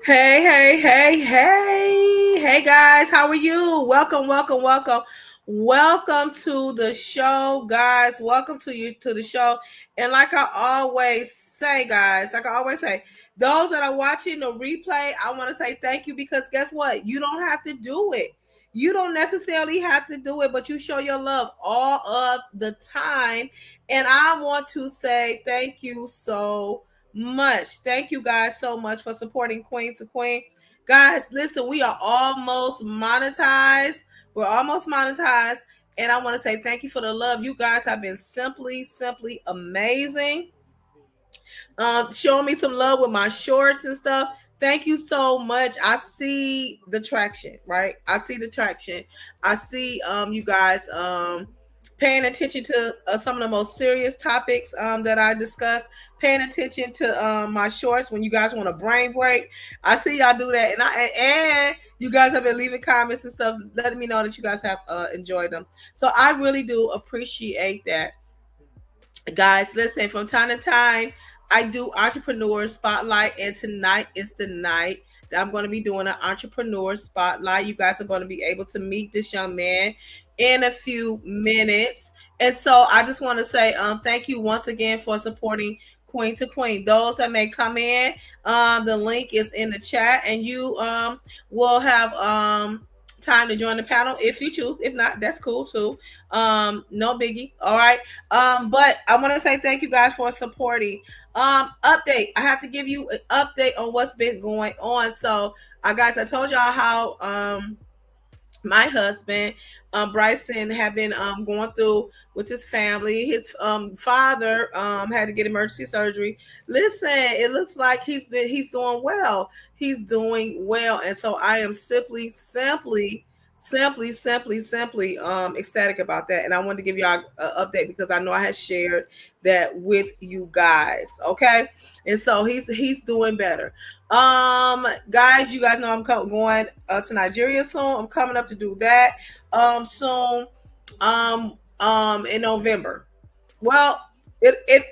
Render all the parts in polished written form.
Hey, hey, hey, hey. Hey guys, how are you? Welcome, welcome, welcome. Welcome to the show, guys. Welcome to the show. And like I always say, guys, those that are watching the replay, I want to say thank you because guess what? You don't have to do it. You don't necessarily have to do it, but you show your love all of the time. And I want to say thank you so much. Thank you guys so much for supporting Queen to Queen. Guys, listen, we are almost monetized. We're almost monetized. And I want to say thank you for the love. You guys have been simply amazing. Showing me some love with my shorts and stuff. Thank you so much. I see the traction, right? I see the traction. I see you guys paying attention to some of the most serious topics that I discuss, paying attention to my shorts when you guys want a brain break. I see y'all do that. And you guys have been leaving comments and stuff, letting me know that you guys have enjoyed them. So I really do appreciate that. Guys, listen, from time to time, I do entrepreneur spotlight, and tonight is the night that I'm going to be doing an entrepreneur spotlight. You guys are going to be able to meet this young man in a few minutes. And so I just want to say thank you once again for supporting Queen to Queen. Those that may come in, the link is in the chat, and you will have time to join the panel if you choose. If not, that's cool too. No biggie. All right. But I want to say thank you guys for supporting. Update. I have to give you an update on what's been going on. So guys, I told y'all how my husband Bryson had been going through with his family. His father had to get emergency surgery. Listen, it looks like he's doing well. He's doing well, and so I am simply simply ecstatic about that. And I wanted to give y'all an update because I know I had shared that with you guys. Okay. And so he's doing better. Guys, you guys know I'm going to Nigeria soon. I'm coming up to do that soon in November. Well, it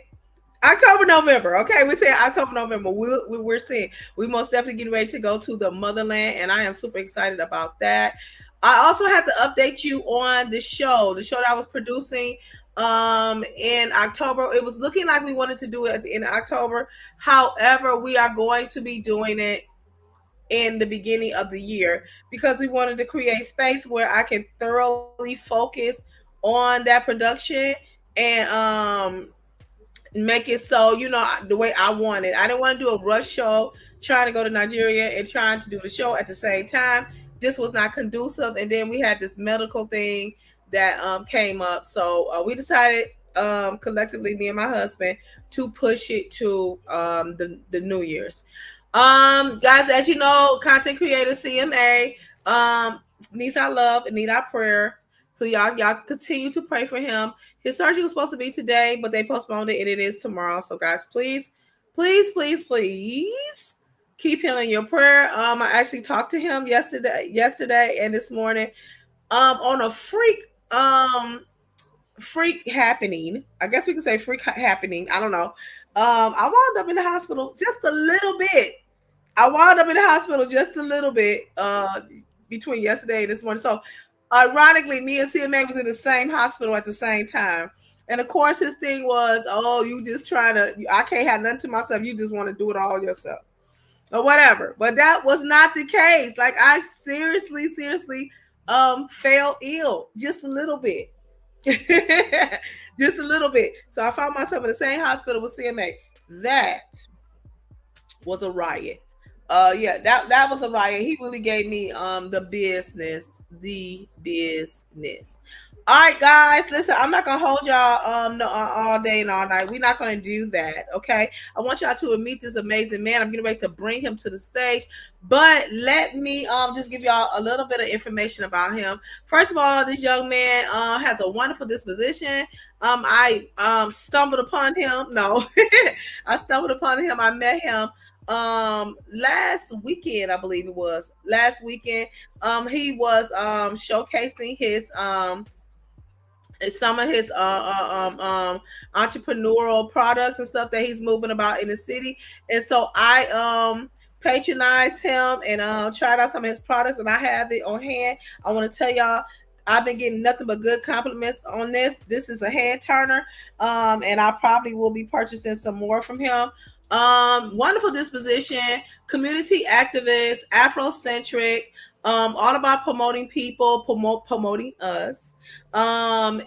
October, November. Okay, we say October, November. We're seeing. We most definitely getting ready to go to the motherland, and I am super excited about that. I also have to update you on the show that I was producing in October. It was looking like we wanted to do it at the end of October. However, we are going to be doing it in the beginning of the year because we wanted to create space where I can thoroughly focus on that production and make it so the way I want it. I didn't want to do a rush show trying to go to Nigeria and trying to do the show at the same time. This was not conducive, and then we had this medical thing that came up, so we decided collectively, me and my husband, to push it to the New Year's. Guys, as you know, content creator CMA needs our love and need our prayer. So y'all continue to pray for him. His surgery was supposed to be today, but they postponed it, and it is tomorrow. So guys, please keep him in your prayer. I actually talked to him yesterday and this morning on a freak happening. I guess we could say freak happening. I don't know. I wound up in the hospital just a little bit. I wound up in the hospital just a little bit between yesterday and this morning. So, ironically, me and CMA was in the same hospital at the same time. And of course, his thing was, "Oh, you just trying to. I can't have nothing to myself. You just want to do it all yourself, or whatever." But that was not the case. Like I seriously, fell ill just a little bit, just a little bit. So I found myself in the same hospital with CMA. That was a riot. Yeah, that was a riot. He really gave me the business. All right, guys, listen, I'm not gonna hold y'all no, all day and all night. We're not gonna do that, okay? I want y'all to meet this amazing man. I'm getting ready to bring him to the stage, but let me just give y'all a little bit of information about him. First of all, this young man has a wonderful disposition. I stumbled upon him. No, I stumbled upon him. I met him last weekend. I believe it was last weekend. He was showcasing his some of his entrepreneurial products and stuff that he's moving about in the city. And so I patronized him and tried out some of his products, and I have it on hand. I want to tell y'all, I've been getting nothing but good compliments on this. This is a hand turner, and I probably will be purchasing some more from him. Wonderful disposition, community activist, Afrocentric, all about promoting people, promoting us, and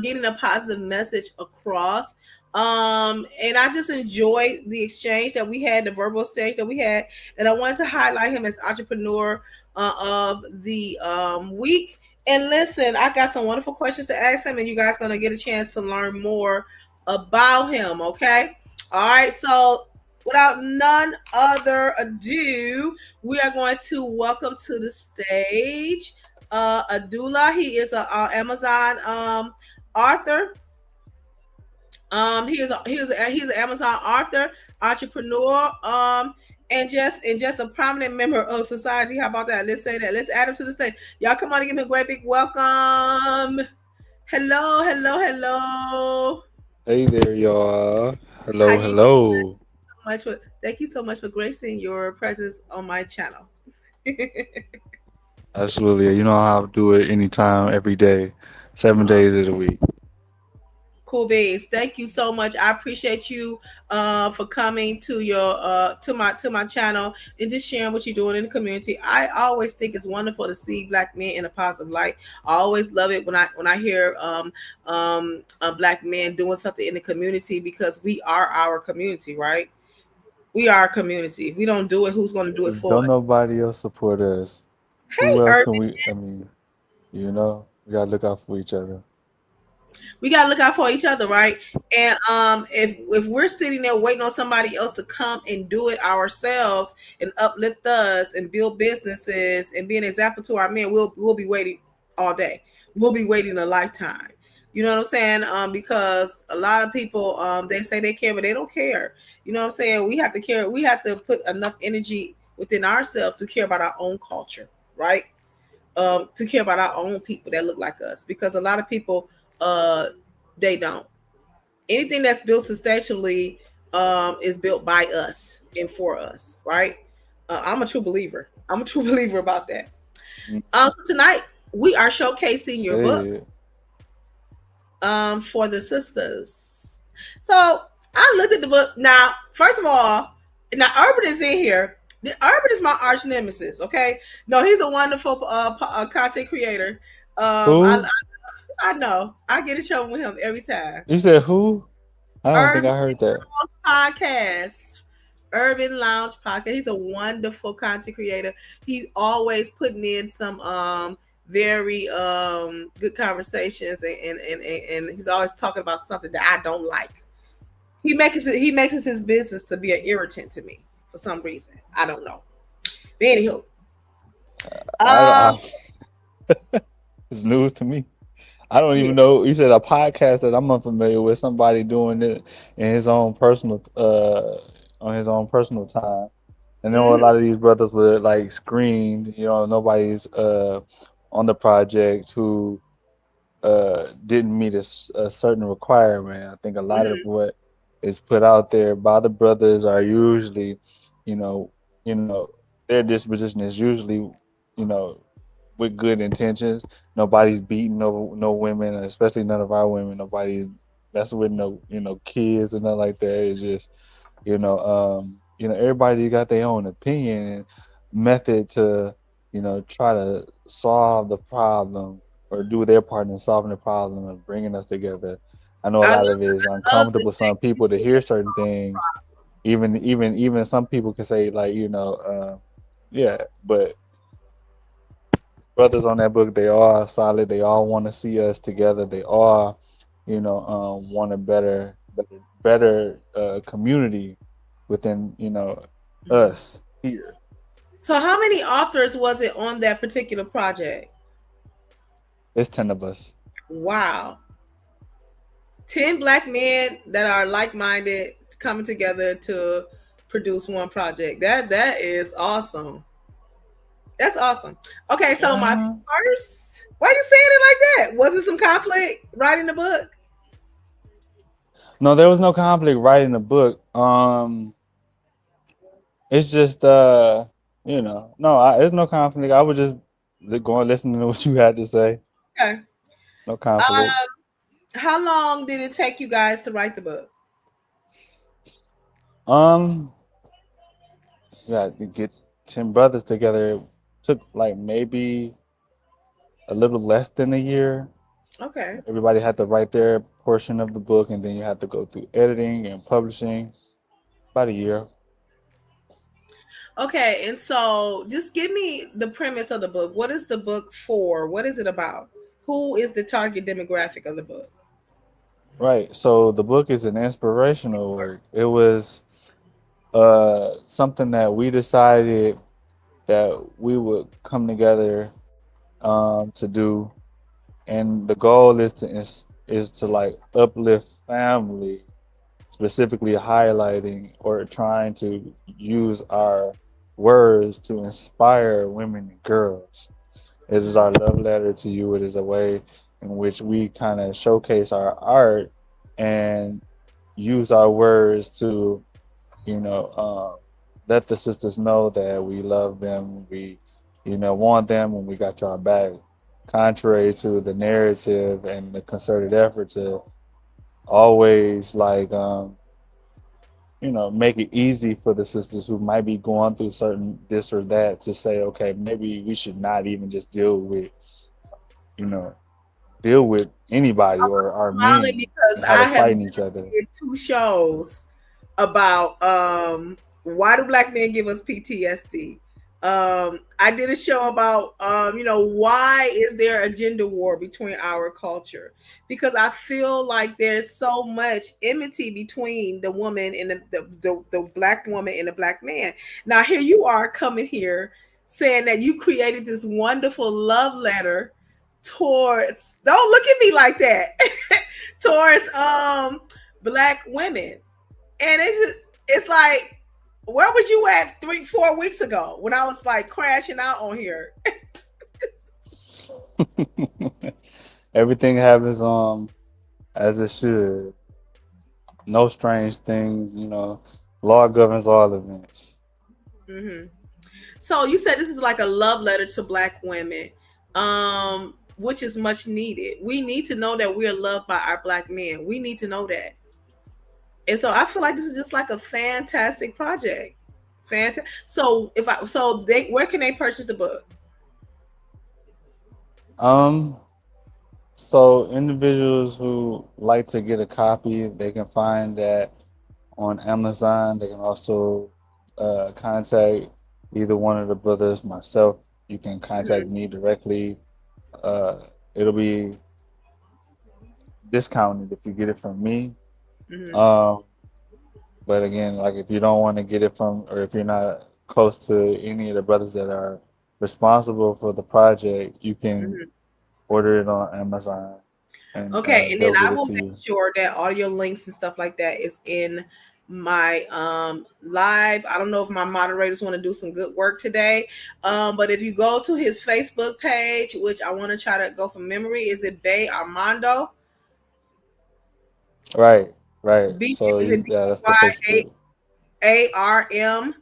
getting a positive message across. And I just enjoyed the exchange that we had, the verbal exchange that we had, and I wanted to highlight him as entrepreneur of the week. And listen, I got some wonderful questions to ask him, and you guys gonna get a chance to learn more about him. Okay. All right, so without none other ado, we are going to welcome to the stage Adula. He is a Amazon author. He's an Amazon author, entrepreneur, and just a prominent member of society. How about that? Let's say that. Let's add him to the stage. Y'all come on and give him a great big welcome. Hello. Hey there, y'all. How Hello, you hello. thank you so much for gracing your presence on my channel. Absolutely. You know how I do it anytime, every day, 7 days of the week. Cool beans. Thank you so much. I appreciate you for coming to your to my channel and just sharing what you're doing in the community. I always think it's wonderful to see black men in a positive light. I always love it when I hear black men doing something in the community because we are our community, right? We are a community. If we don't do it, who's going to do it If for don't us? nobody else support us, who Hey, else Urban. can we? I mean, we gotta look out for each other. We gotta look out for each other, right? And if we're sitting there waiting on somebody else to come and do it ourselves and uplift us and build businesses and be an example to our men, we'll be waiting all day. We'll be waiting a lifetime. You know what I'm saying? Because a lot of people they say they care, but they don't care. You know what I'm saying? We have to care. We have to put enough energy within ourselves to care about our own culture, right? To care about our own people that look like us, because a lot of people uh, they don't. Anything that's built substantially is built by us and for us, right? I'm a true believer. I'm a true believer about that. Mm, So tonight we are showcasing your say book it. for the sisters. So I looked at the book. Now, first of all, now Urban is in here. The Urban is my arch nemesis. Okay, no, he's a wonderful content creator. Um, I, Who? I know I get a show with him every time. You said who? I don't think Urban I heard that. Podcast. Urban Lounge Podcast. He's a wonderful content creator. He's always putting in some very good conversations, and he's always talking about something that I don't like. He makes it his business to be an irritant to me for some reason. I don't know. But anywho, I, um, I it's news to me. I don't yeah, even know. You said a podcast that I'm unfamiliar with. Somebody doing it in his own personal, on his own personal time. I know a hmm lot of these brothers were like screened. Nobody's on the project who didn't meet a certain requirement. I think a lot of hmm what is put out there by the brothers are usually, you know, you know, their disposition is usually, you know, with good intentions. Nobody's beating no women, especially none of our women. Nobody's messing with no kids and nothing like that. It's just everybody got their own opinion and method to, try to solve the problem or do their part in solving the problem and bringing us together. I know a lot of it is I love the uncomfortable for some shaky people to hear before. certain things. Even some people can say like, yeah, but brothers on that book, they all solid. They all want to see us together. They all, want a better community within, us here. So, how many authors was it on that particular project? It's 10 of us. Wow. 10 black men that are like-minded coming together to produce one project. That is awesome. That's awesome. Okay, so my Uh, first, why are you saying it like that? Was it some conflict writing the book? no, there was no conflict writing the book. It's just, no, there's no conflict. I was just going listening to what you had to say. Okay. No conflict. Um, how long did it take you guys to write the book? Um, yeah, to get 10 brothers together it took like maybe a little less than a year. Okay. Everybody had to write their portion of the book, and then you had to go through editing and publishing. About a year. Okay, and so just give me the premise of the book. What is the book for? What is it about? Who is the target demographic of the book? Right. So the book is an inspirational work. It was something that we decided that we would come together to do, and the goal is to like uplift family, specifically highlighting or trying to use our words to inspire women and girls. It is our love letter to you. It is a way in which we kind of showcase our art and use our words to, you know, let the sisters know that we love them. We, want them, and we got y'all back. Contrary to the narrative and the concerted effort to always like make it easy for the sisters who might be going through certain this or that to say, okay, maybe we should not even just you know, deal with anybody or our Smiling men because and have I us have fighting each other. did two shows about why do black men give us PTSD. I did a show about why is there a gender war between our culture? Because I feel like there's so much enmity between the woman and the black woman and the black man. Now here you are coming here saying that you created this wonderful love letter towards, don't look at me like that, towards black women. And it's like, where was you at 3-4 weeks ago when I was like crashing out on here? Everything happens as it should. No strange things, you know. Law governs all events. Hmm. So you said this is like a love letter to black women, which is much needed. We need to know that we are loved by our black men. We need to know that. And so I feel like this is just like a fantastic project. Fantastic. So if I so they where can they purchase the book? Um, so individuals who like to get a copy, they can find that on Amazon. They can also contact either one of the brothers, myself. You can contact Hmm. me directly. Uh, it'll be discounted if you get it from me. Hmm. Um, but again, like if you don't want to get it from, or if you're not close to any of the brothers that are responsible for the project, you can Hmm. order it on Amazon and Okay, and then they'll get I it will to make you. sure that all your links and stuff like that is in my live. I don't know if my moderators want to do some good work today. But if you go to his Facebook page, which I want to try to go from memory, is it Bay Armando? Right, right. B So is it yeah, that's the BY Facebook.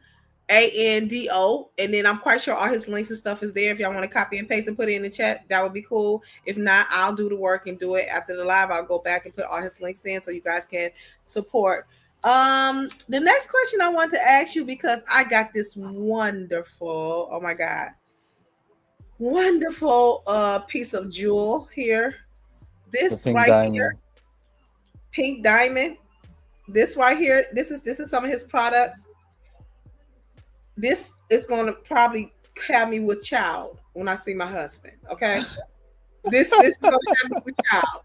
ARMANDO, and then I'm quite sure all his links and stuff is there. If y'all want to copy and paste and put it in the chat, that would be cool. If not, I'll do the work and do it after the live. I'll go back and put all his links in so you guys can support. The next question I want to ask you, because I got this wonderful, oh my god, wonderful piece of jewel here. The This pink right here, diamond. pink diamond. This right here, this is some of his products. This is going to probably have me with child when I see my husband. Okay, this is going to have me with child,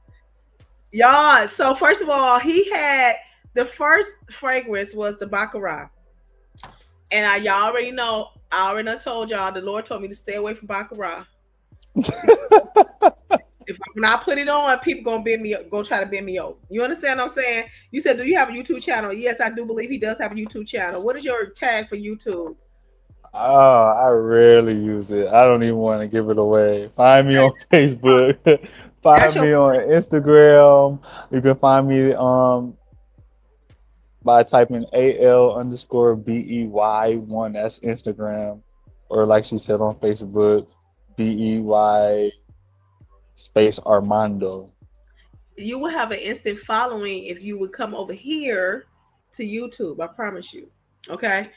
y'all. So first of all, he had the first fragrance was the baccarat, and y'all already know. I already done told y'all the Lord told me to stay away from baccarat. If when I put it on, people gonna bend me, gonna try to bend me over. You understand what I'm saying? You said, do you have a YouTube channel? Yes, I do believe he does have a YouTube channel. What is your tag for YouTube? Oh, I rarely use it. I don't even want to give it away. Find me Okay, on Facebook. that's Find your me on Instagram. You can find me by typing AL_BEY1. That's Instagram. Or like she said on Facebook, BEY space Armando. you will have an instant following if you would come over here to YouTube. I promise you. Okay.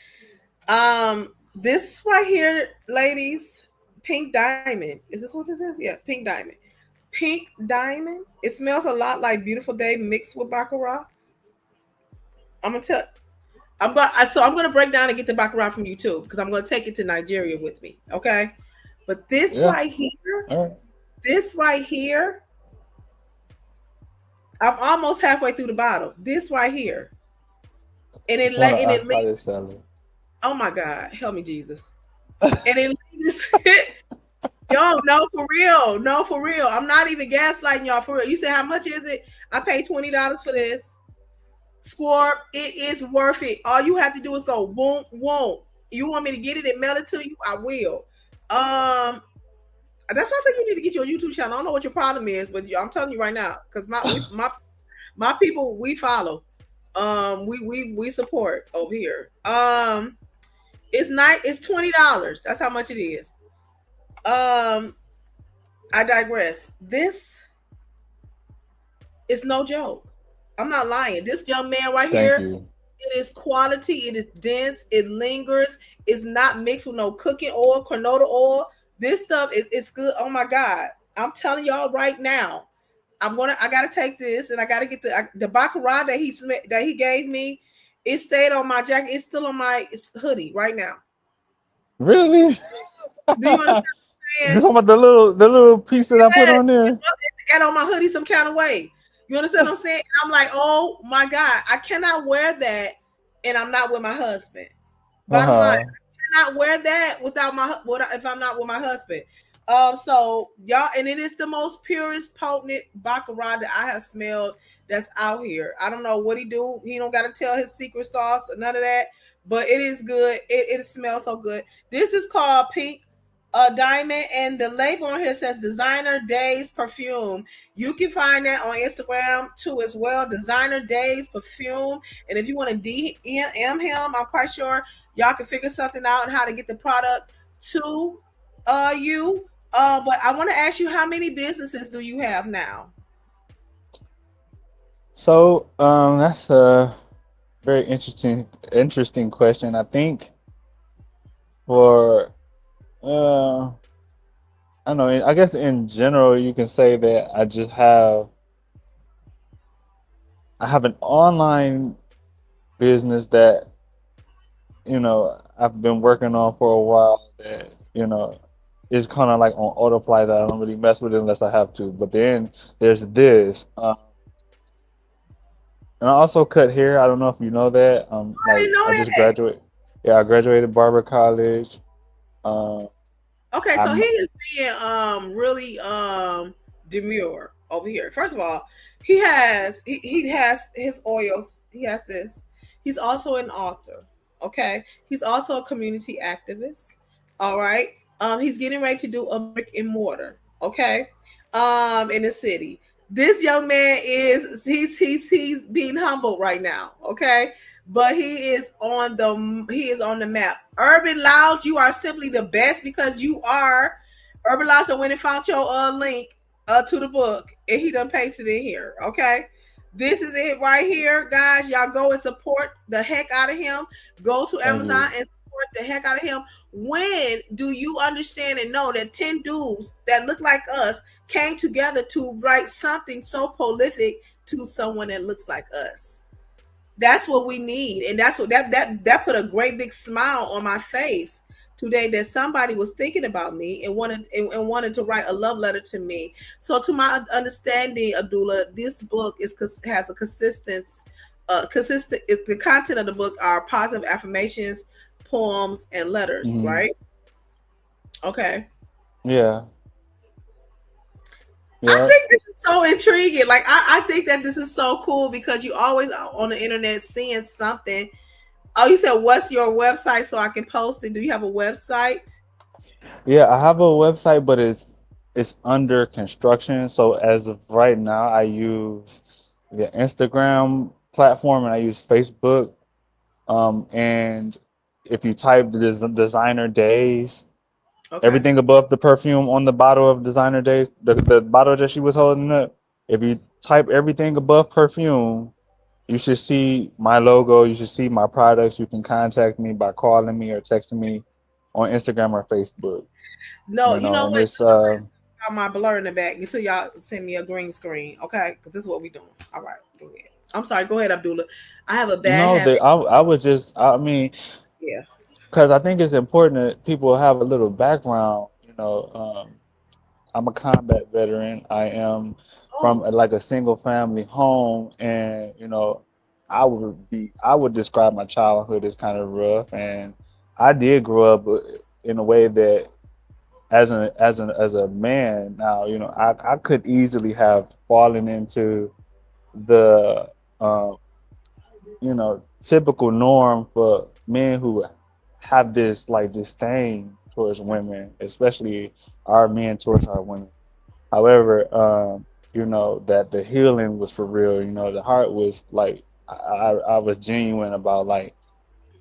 This right here, ladies, pink diamond. Is this what this is? Yeah, pink diamond. Pink diamond. It smells a lot like Beautiful Day mixed with baccarat. I'm gonna tell. I'm gonna break down and get the baccarat from you too, because I'm gonna take it to Nigeria with me. Okay. But Yeah. All right. this right here, I'm almost halfway through the bottle. This right here, and It's one of it our hottest sellers. oh my God, help me, Jesus. And it lingers. Yo, no, for real. No, for real. I'm not even gaslighting y'all for real. You said how much is it? I paid $20 for this. Score, it is worth it. All you have to do is go boom, won't. You want me to get it and mail it to you? I will. That's why I said you need to get your YouTube channel. I don't know what your problem is, but I'm telling you right now, because my people we follow. We support over here. It's not. It's $20. That's how much it is. Um, I digress. This is no joke. I'm not lying. This young man right Thank here, you. it is quality. It is dense. It lingers. It's not mixed with no cooking oil, canola oil. This stuff is good. Oh my God. I'm telling y'all right now. I gotta take this and I gotta get the baccarat that he gave me. It stayed on my jacket. It's still on my hoodie right now. Really? Do you understand what I'm You saying? talking about the little piece that I put Yes, on there? it got on my hoodie some kind of way. You understand what I'm saying? And I'm like, oh my God, I cannot wear that and I'm not with my husband. Uh Bottom line, huh. I cannot wear that without if I'm not with my husband. So y'all, and it is the most purest, potent baccarat that I have smelled that's out here. I don't know what he do. He don't got to tell his secret sauce or none of that, but it is good. It smells so good. This is called Pink Diamond, and the label on here says Designer Days Perfume. You can find that on Instagram too as well. Designer Days Perfume, and if you want to DM him, I'm quite sure y'all can figure something out on how to get the product to you. But I want to ask you, how many businesses do you have now? So, that's a very interesting question. I think for, I don't know. I guess in general, you can say that I have an online business that I've been working on for a while. That is kind of like on autopilot. I don't really mess with it unless I have to. But then there's this. And I also cut hair. I don't know if you know that. I didn't Like know I just that. graduated. Yeah, I graduated barber college. Um, Okay, so he I'm. is being really demure over here. First of all, he has his oils. He has this. He's also an author. Okay, he's also a community activist. All right. He's getting ready to do a brick and mortar. Okay, in the city. This young man is he's being humbled right now. Okay, but he is on the map. Urban Lounge, you are simply the best because you are. Urban Lounge done went and found your link to the book and he done pasted it in here. Okay. This is it right here, guys. Y'all go and support the heck out of him. Go to Thank Amazon you. and support the heck out of him. When do you understand and know that 10 dudes that look like us came together to write something so prolific to someone that looks like us? That's what we need, and that's what that put a great big smile on my face today, that somebody was thinking about me and wanted to write a love letter to me. So to my understanding, Abdullah, this book has a consistent is the content of the book are positive affirmations, poems, and letters, Hmm. right? Okay. Yeah. I Yeah. think this is so intriguing. Like I think that this is so cool because you always on the internet seeing something. Oh, you said what's your website so I can post it? Do you have a website? Yeah. I have a website, but it's under construction. So as of right now, I use the Instagram platform and I use Facebook. And if you type the designer days, Okay. everything above the perfume on the bottle of designer days, the bottle that she was holding up, if you type everything above perfume, you should see my logo, you should see my products. You can contact me by calling me or texting me on Instagram or Facebook. No, you know And what? it's Got my blur in the back until y'all send me a green screen, okay? Because this is what we doing. All right, go ahead. I'm sorry. Go ahead, Abdullah. I have a bad no, habit. I was just, I mean, Yeah. because I think it's important that people have a little background. I'm a combat veteran. I am from Oh like a single family home, and I would describe my childhood as kind of rough, and I did grow up in a way that as a man now, I could easily have fallen into the typical norm for men who have this like disdain towards women, especially our men towards our women. However, that the healing was for real. The heart was like I was genuine about like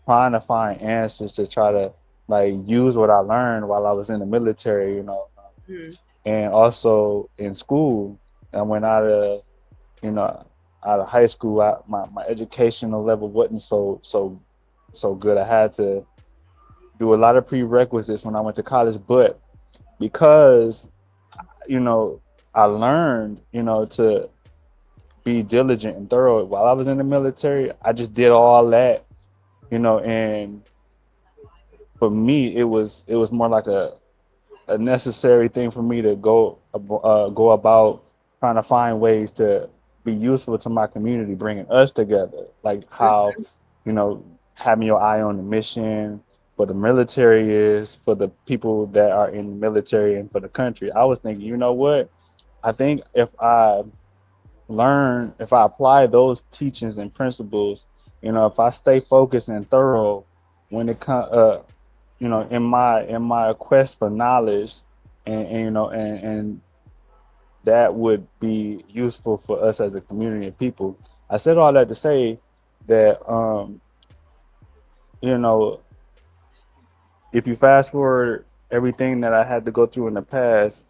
trying to find answers to try to like use what I learned while I was in the military. mm. And also in school. I went you know, out of high school. My educational level wasn't so good. I had to do a lot of prerequisites when I went to college, but because you know I learned to be diligent and thorough while I was in the military. I just did all that, and for me, it was more like a necessary thing for me to go about trying to find ways to be useful to my community, bringing us together. Like how, having your eye on the mission, for the military is, for the people that are in the military and for the country. I was thinking, you know what? I think if I apply those teachings and principles, if I stay focused and thorough when it comes, in my quest for knowledge, and that would be useful for us as a community of people. I said all that to say that, you know, if you fast forward everything that I had to go through in the past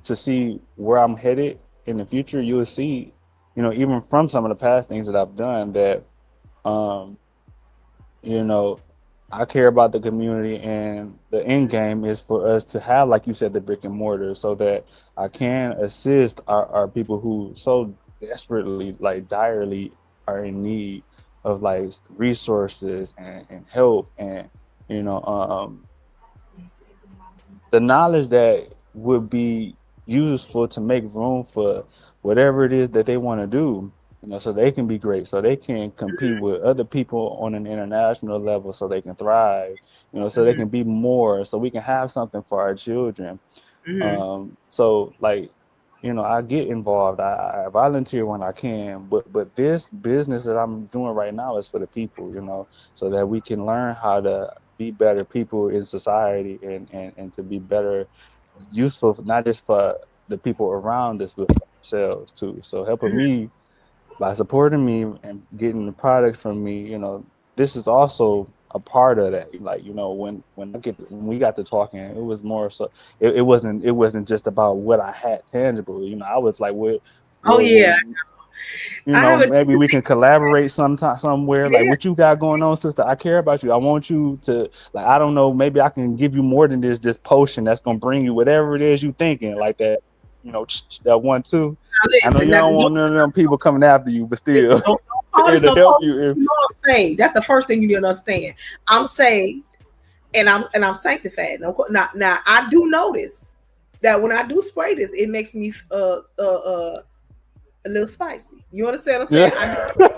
to see where I'm headed in the future, you will see, even from some of the past things that I've done, that um, you know, I care about the community, and the end game is for us to have, like you said, the brick and mortar, so that I can assist our people who so desperately, like direly, are in need of like resources and help, and you know, the knowledge that would be useful to make room for whatever it is that they want to do, so they can be great, so they can compete with other people on an international level, so they can thrive, so they Mm-hmm. can be more, so we can have something for our children. Mm-hmm. So like, I get involved. I volunteer when I can, but this business that I'm doing right now is for the people, so that we can learn how to be better people in society, and to be better, useful, not just for the people around us, but for ourselves too. So helping me by supporting me and getting the products from me, this is also a part of that. Like, when we got to talking, it was more so, it wasn't just about what I had tangible. I was like, Oh yeah, well, I have a maybe we tendency. can collaborate sometime somewhere. Like, Yeah, what you got going on, sister? I care about you. I want you to, like, I don't know, maybe I can give you more than this potion that's gonna bring you whatever it is you thinking, like that, that one too. now I know listen. you Now, don't don't, want none of them people coming after you, but listen, still, don't call this it'll no help post. you if. You know what I'm saying? That's the first thing you need to understand. I'm saved and I'm sanctified. Now I do notice that when I do spray this, it makes me a little spicy. You understand what I'm Yeah. saying?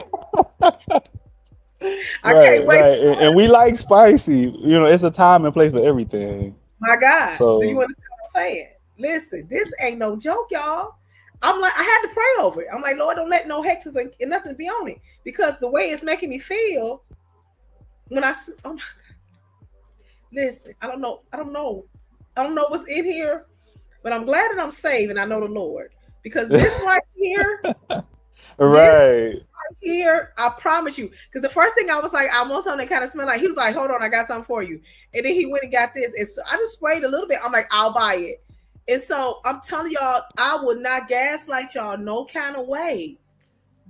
I can't Right, wait. right, and we like spicy. It's a time and place for everything. My God, do you So understand what I'm saying? Listen, this ain't no joke, y'all. I'm like, I had to pray over it. I'm like, Lord, don't let no hexes and nothing be on it, because the way it's making me feel when oh my, listen, I don't know what's in here, but I'm glad that I'm saved and I know the Lord, because this right here, this right. here, I promise you. Because the first thing I was like, I want something that kind of smell like. He was like, "Hold on, I got something for you." And then he went and got this, and so I just sprayed a little bit. I'm like, "I'll buy it." And so I'm telling y'all, I would not gaslight y'all no kind of way.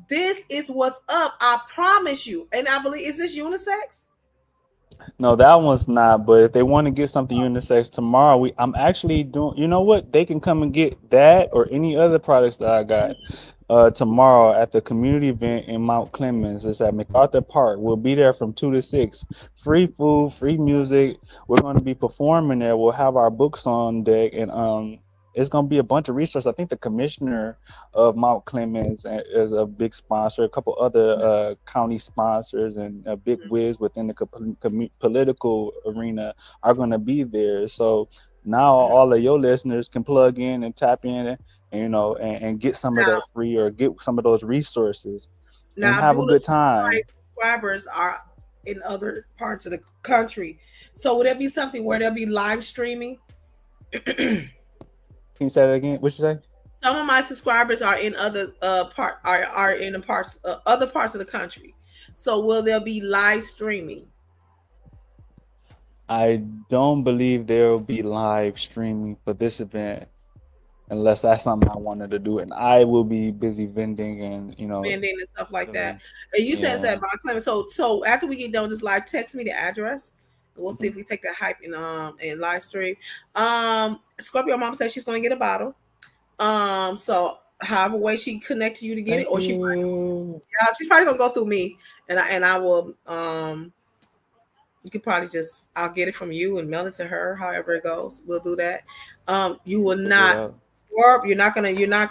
This is what's up. I promise you. And I believe, is this unisex? No, that one's not. But if they want to get something unisex tomorrow, I'm actually doing. You know what? They can come and get that or any other products that I got tomorrow at the community event in Mount Clemens. It's at MacArthur Park. We'll be there from 2 to 6. Free food, free music. We're going to be performing there. We'll have our books on deck, and it's going to be a bunch of resources. I think the commissioner of Mount Clemens is a big sponsor. A couple other county sponsors and a big wigs within the political arena are going to be there. So now all of your listeners can plug in and tap in, and get some of that Now, free, or get some of those resources and now, have a do the good time. subscribers are in other parts of the country? So would there be something where there'll be live streaming? Can you say that again? What you say? Some of my subscribers are in other are in the parts other parts of the country. So will there be live streaming? I don't believe there will be live streaming for this event unless that's something I wanted to do, and I will be busy vending and Vending and stuff like that. doing. And you said it's Yeah. at Von Clemens. So after we get done with this live, text me the address. And we'll see Mhm. if we take that hype and live stream. Scorpio mom says she's gonna get a bottle. So however way she connect to you to get it, Thank or she you. yeah, she's probably gonna go through me, and I will You could probably just I'll get it from you and mail it to her, however it goes. We'll do that. You will not Yeah. or you're not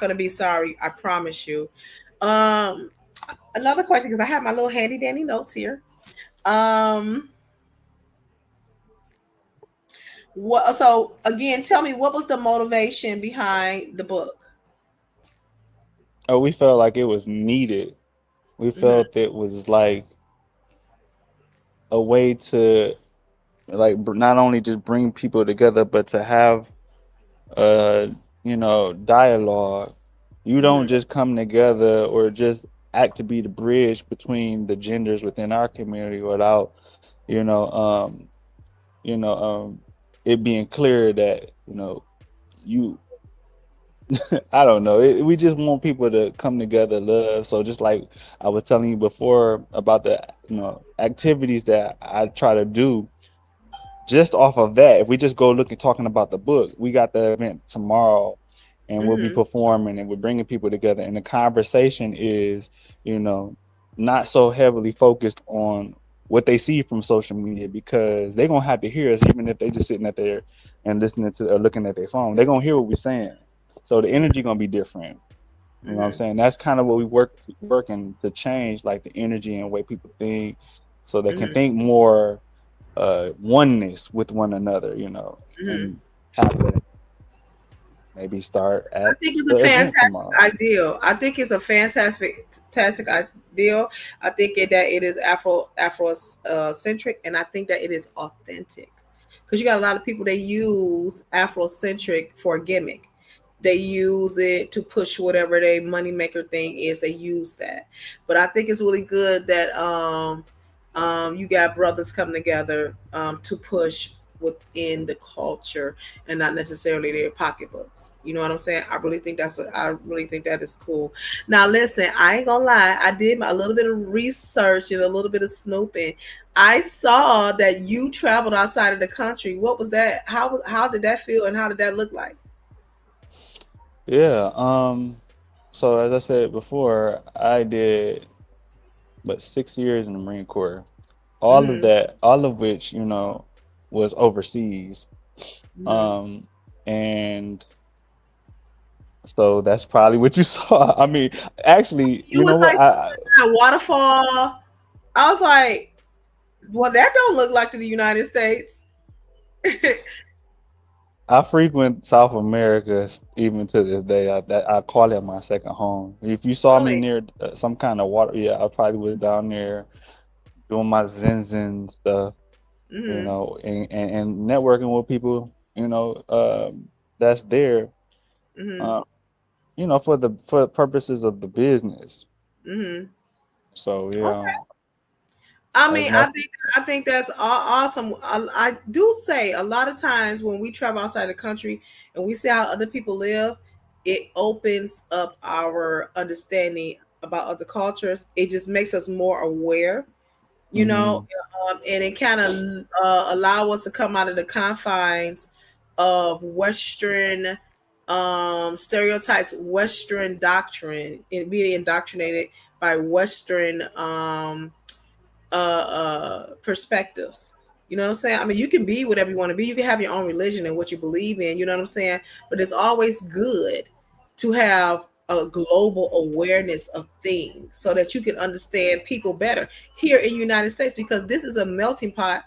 gonna be sorry. I promise you. Um, Another question because I have my little handy dandy notes here. Um, what? So again, tell me what was the motivation behind the book? Oh, we felt like it was needed. We Hmm. felt it was like a way to like not only just bring people together, but to have uh dialogue. You don't Hmm. just come together or just act to be the bridge between the genders within our community without you know um you know it being clear that you I don't know. We just want people to come together, love. So just like I was telling you before about the activities that I try to do, just off of that, if we just go look and talking about the book, we got the event tomorrow, and we'll be Hmm. performing, and we're bringing people together, and the conversation is, you know, not so heavily focused on what they see from social media because they're gonna have to hear us even if they just sitting at there and listening to or looking at their phone. They're gonna hear what we're saying, so the energy gonna be different. You know what I'm Hmm. saying? That's kind of what we working to change, like the energy and way people think, so they can Hmm. think more oneness with one another, Hmm. and have that maybe start I at think it's a the event fantastic tomorrow. ideal. I think it's a fantastic ideal. I think that it is Afro centric, and I think that it is authentic. Because you got a lot of people they use Afrocentric for a gimmick. They use it to push whatever their moneymaker thing is. They use that, but I think it's really good that you got brothers coming together to push within the culture and not necessarily their pocketbooks. You know what I'm saying? I really think that is cool. Now listen, I ain't gonna lie, I did a little bit of research and a little bit of snooping. I saw that you traveled outside of the country. What was that? How did that feel and how did that look like? Yeah. So as I said before, I did but 6 years in the Marine Corps. All of Mm-hmm. that, all of which was overseas. Mm-hmm. Um, and so that's probably what you saw. I mean, actually, You you know was what? like that waterfall. I was like, well, that don't look like the United States. I frequent South America even to this day. I call it my second home. If you saw me Really? near some kind of water, yeah, I probably was down there doing my zen stuff, Mm-hmm. and networking with people, that's there, Mm-hmm. uh, for purposes of the business. Mm-hmm. So Okay. yeah, I as mean, much. I think that's awesome. I do say a lot of times when we travel outside the country and we see how other people live, it opens up our understanding about other cultures. It just makes us more aware, you know, Hmm. and it kind of allow us to come out of the confines of Western stereotypes, Western doctrine, and being indoctrinated by Western perspectives. You know what I'm saying? I mean, you can be whatever you want to be. You can have your own religion and what you believe in. You know what I'm saying? But it's always good to have a global awareness of things so that you can understand people better here in the United States because this is a melting pot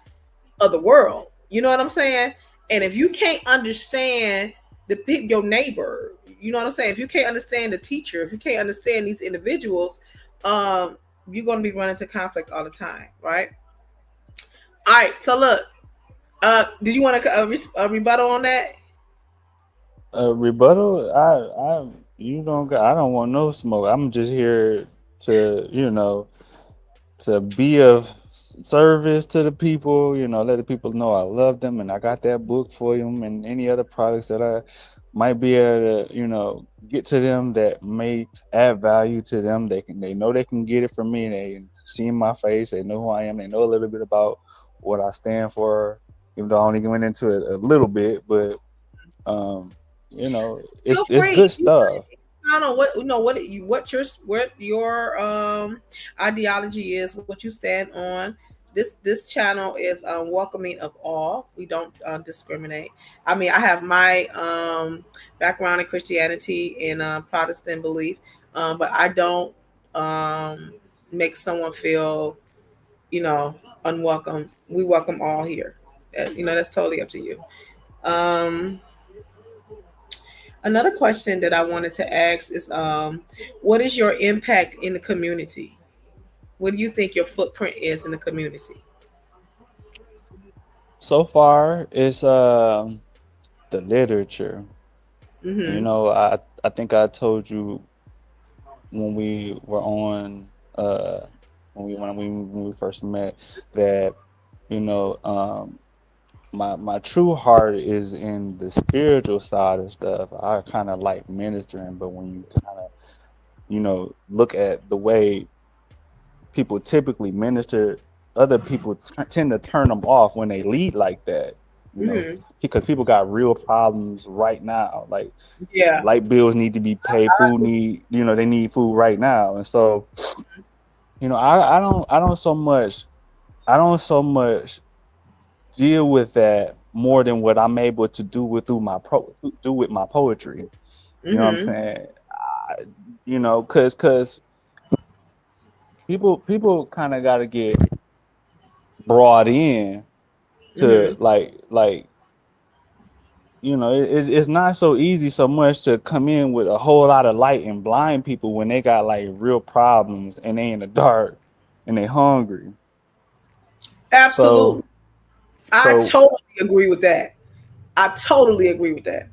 of the world. You know what I'm saying? And if you can't understand your neighbor, you know what I'm saying? If you can't understand the teacher, if you can't understand these individuals, um, you're going to be running into conflict all the time, right? All right. So look, did you want a rebuttal on that? Rebuttal, you don't I don't want no smoke. I'm just here to to be of service to the people, let the people know I love them and I got that book for them and any other products that I might be able to, get to them that may add value to them. They know they can get it from me. They see my face. They know who I am. They know a little bit about what I stand for, even though I only went into it a little bit, but um, Feel it's free. good stuff. I don't know what your ideology is, what you stand on. This channel is welcoming of all. We don't discriminate. I mean, I have my background in Christianity and Protestant belief, but I don't um, make someone feel, you know, unwelcome. We welcome all here. That's totally up to you. Um, Another question that I wanted to ask is, what is your impact in the community? What do you think your footprint is in the community? So far, it's the literature. You Mm-hmm. know, I think I told you when we were on when we first met that you know my true heart is in the spiritual side of stuff. I kind of like ministering, but when you kind of look at the way people typically minister, other people tend to turn them off when they lead like that. You know, Mm-hmm. because people got real problems right now. Like Yeah. light bills need to be paid, food need, they need food right now. And so, I don't so much deal with that more than what I'm able to do do with my poetry. You know what I'm Mm-hmm. saying? I, cause people kind of got to get brought in Mm-hmm. to like it's not so easy so much to come in with a whole lot of light and blind people when they got like real problems and they in the dark and they hungry. Absolutely. So I so totally agree with that. I totally agree with that.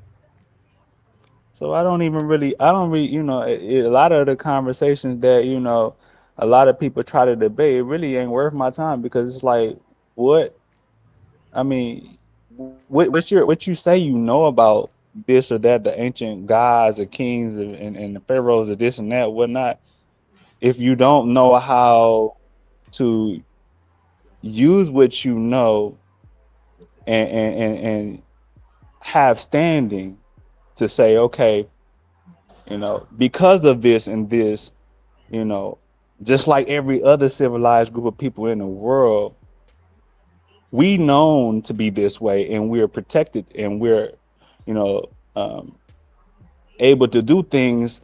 so I don't really a lot of the conversations that a lot of people try to debate, it really ain't worth my time because it's like what I mean, what you say about this or that, the ancient gods or kings and the pharaohs or this and that, whatnot, if you don't know how to use what you know and have standing to say, okay, because of this and this, you know, just like every other civilized group of people in the world, we known to be this way and we're protected and we're, you know, um, able to do things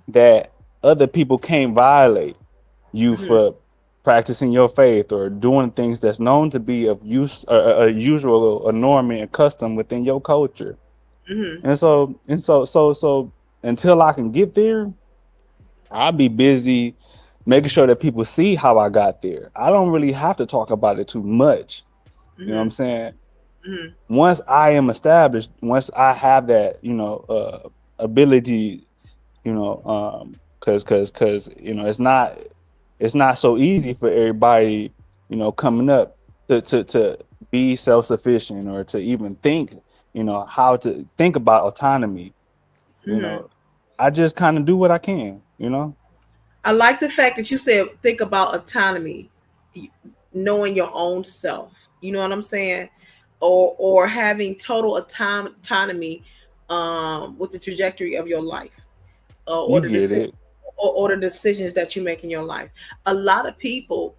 that other people can't violate you Mm-hmm. for practicing your faith or doing things that's known to be of use a usual a norm and custom within your culture. Mm-hmm. And so until I can get there, I'll be busy making sure that people see how I got there. I don't really have to talk about it too much. You know what Mm-hmm. I'm saying? Mm-hmm. Once I am established, once I have that, ability, because it's not so easy for everybody, coming up to be self sufficient or to even think, how to think about autonomy. You Mm-hmm. know, I just kind of do what I can. I like the fact that you said think about autonomy, knowing your own self. You know what I'm saying? Or having total autonomy with the trajectory of your life, or You the get it. or the decisions that you make in your life. A lot of people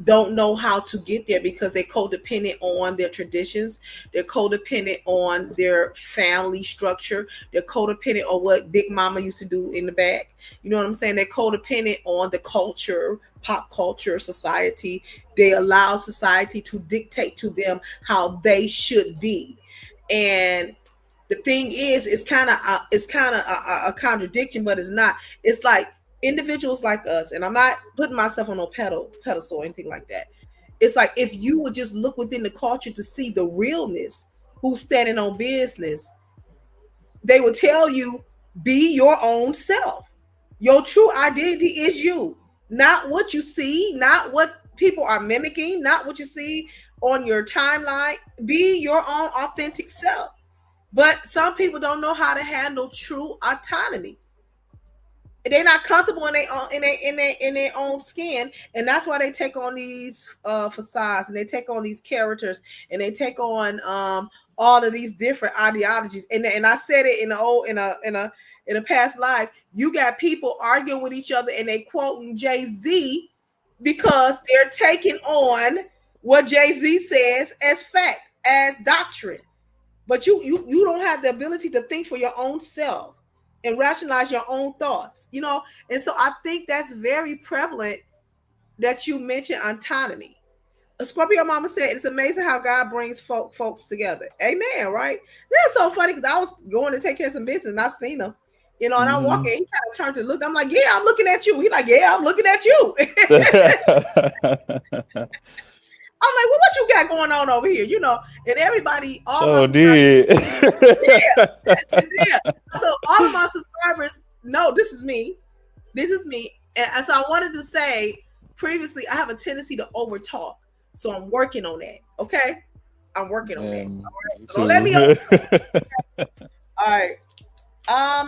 don't know how to get there because they're codependent on their traditions. They're codependent on their family structure. They're codependent on what Big Mama used to do in the back. You know what I'm saying? They're codependent on the culture, pop culture, society. They allow society to dictate to them how they should be. And the thing is, it's kind of a contradiction, but it's not. It's like individuals like us, and I'm not putting myself on no pedestal or anything like that. It's like if you would just look within the culture to see the realness, who's standing on business, they will tell you, be your own self. Your true identity is you, not what you see, not what people are mimicking, not what you see on your timeline. Be your own authentic self. But some people don't know how to handle true autonomy. They're not comfortable in their own in their own skin, and that's why they take on these facades, and they take on these characters, and they take on all of these different ideologies. And I said it in the old in a past life. You got people arguing with each other, and they quoting Jay-Z because they're taking on what Jay-Z says as fact, as doctrine. But you don't have the ability to think for your own self and rationalize your own thoughts, you know. And so I think that's very prevalent that you mentioned autonomy. A Scorpio mama said it's amazing how God brings folks together. Amen, right? That's so funny because I was going to take care of some business and I seen him, you know, and I walk Hmm. in, he kind of turned to look. I'm like, yeah, I'm looking at you. He like, yeah, I'm looking at you. I'm like, well, what you got going on over here? You know, and everybody, all my So subscribers, did. yeah, yeah. So all of my subscribers know this is me. This is me. And so I wanted to say previously, I have a tendency to over talk. So I'm working on that. Okay. I'm working on that. And All right. me So don't let me too. All right.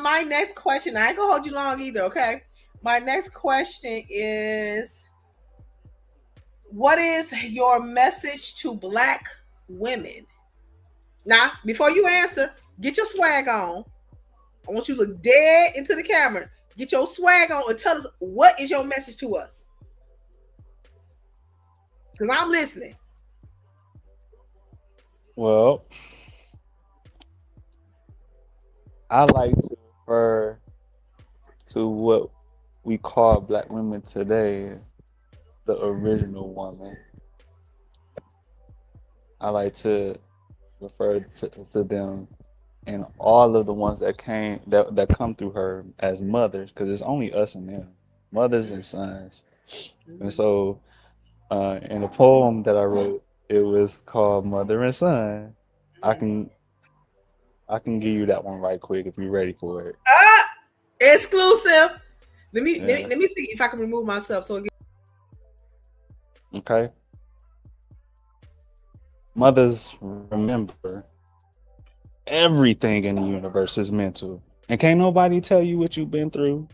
My next question, I ain't gonna hold you long either, okay? My next question is, what is your message to black women? Now, before you answer, get your swag on. I want you to look dead into the camera. Get your swag on and tell us what is your message to us. Because I'm listening. Well, I like to refer to what we call black women today the original woman. I like to refer to them and all of the ones that come through her as mothers, because it's only us and them, mothers and sons. And Mhm. so, in a poem that I wrote, it was called "Mother and Son." I Mhm. can I can give you that one right quick if you're ready for it. Ah, exclusive. Let me, let me Yeah. let me see if I can remove myself. So again, Okay. Mothers, remember, everything in the universe is mental. And can't nobody tell you what you've been through,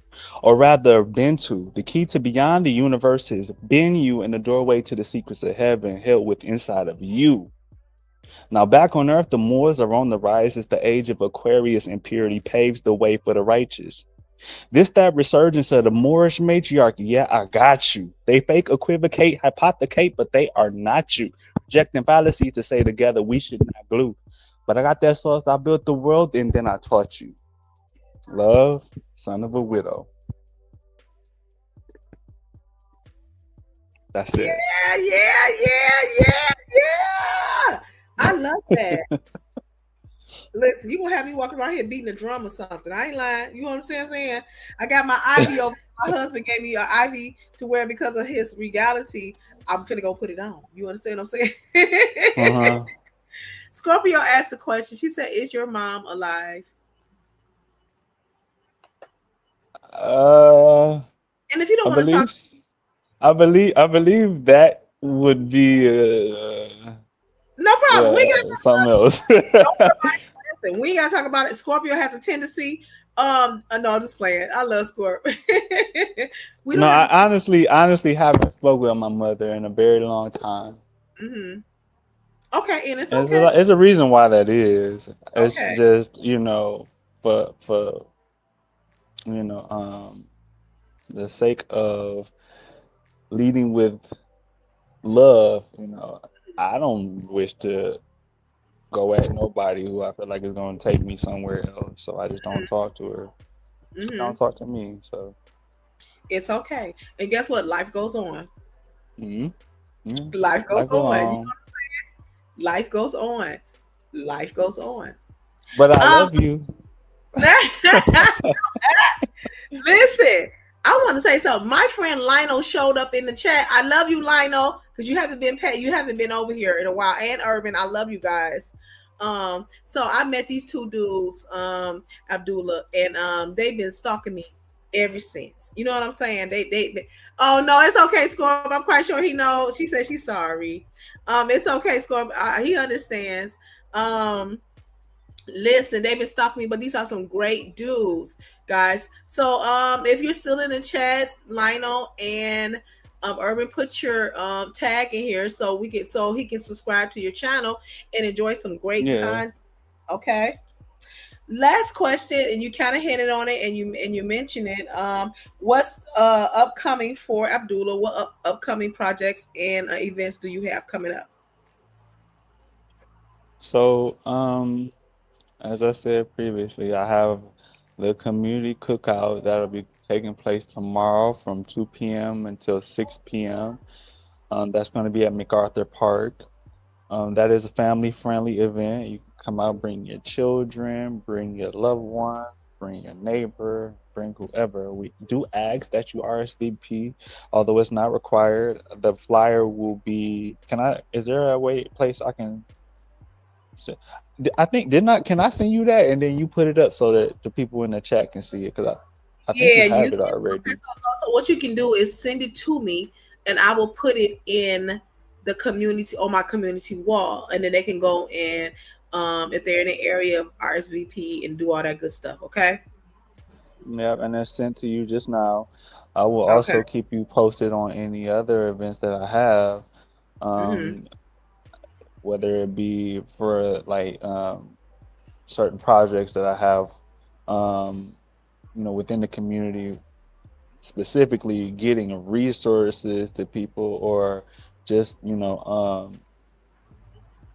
or rather, been to. The key to beyond the universe is been you in the doorway to the secrets of heaven held with inside of you. Now, back on earth, the Moors are on the rise as the age of Aquarius impurity paves the way for the righteous. This that resurgence of the Moorish matriarch. Yeah, I got you. They fake equivocate, hypothecate, but they are not you. Rejecting fallacies to say together we should not glue. But I got that sauce. I built the world and then I taught you. Love, son of a widow. That's it. yeah, yeah, yeah, yeah, yeah. I love that. Listen, you gonna have me walking around here beating a drum or something. I ain't lying. You know what I'm saying? I got my ivy over. My husband gave me an ivy to wear because of his regality. I'm finna go put it on. You understand what I'm saying? Uh-huh. Scorpio asked the question. She said, "Is your mom alive?" Uh, And if you don't I want to believe, talk, I believe that would be no problem. We ain't gotta talk something else. don't worry about it. Listen, we ain't gotta talk about it. Scorpio has a tendency. No, I'm just playing. I love Scorpio. We No, don't have to I talk. honestly haven't spoke with my mother in a very long time. Hmm. Okay, and it's And okay. it's a reason why that is. It's Okay. just, for the sake of leading with love, I don't wish to go at nobody who I feel like is going to take me somewhere else. So I just don't talk to her. She Hmm. don't talk to me. So, It's okay. And guess what? Life goes on. mm yeah, Life goes life go on. on. Life goes on. Life goes on. But I Um, love you. listen, I want to say something. My friend Lionel showed up in the chat. I love you, Lionel, because you haven't been paid. You haven't been over here in a while. And Urban, I love you guys. So I met these two dudes, Abdullah, and they've been stalking me ever since. You know what I'm saying? Oh no, it's okay, Scorp. I'm quite sure he knows. She said she's sorry. It's okay, Scorp. He understands. Listen, they've been stalking me, but these are some great dudes, guys. So if you're still in the chats, Lionel and Urban, put your tag in here so he can subscribe to your channel and enjoy some great Yeah. content. Okay. Last question, and you kind of hinted on it, and you mentioned it. What's upcoming for Abdullah? What upcoming projects and events do you have coming up? So, as I said previously, I have the community cookout that'll be taking place tomorrow from 2 p.m. until 6 p.m. That's going to be at MacArthur Park. That is a family-friendly event. You can come out, bring your children, bring your loved one, bring your neighbor, bring whoever. We do ask that you RSVP, although it's not required. The flyer will be, is there a place I can, so, I think, didn't I, can I send you that and then you put it up so that the people in the chat can see it? Because I think you Yeah, you have can. it Okay, already. so what you can do is send it to me, and I will put it in the community on my community wall, and then they can go and if they're in the area of RSVP and do all that good stuff. Okay. Yep, and it's sent to you just now. I will Okay. also keep you posted on any other events that I have. Mm-hmm. Um, whether it be for certain projects that I have, um, within the community, specifically getting resources to people, or just,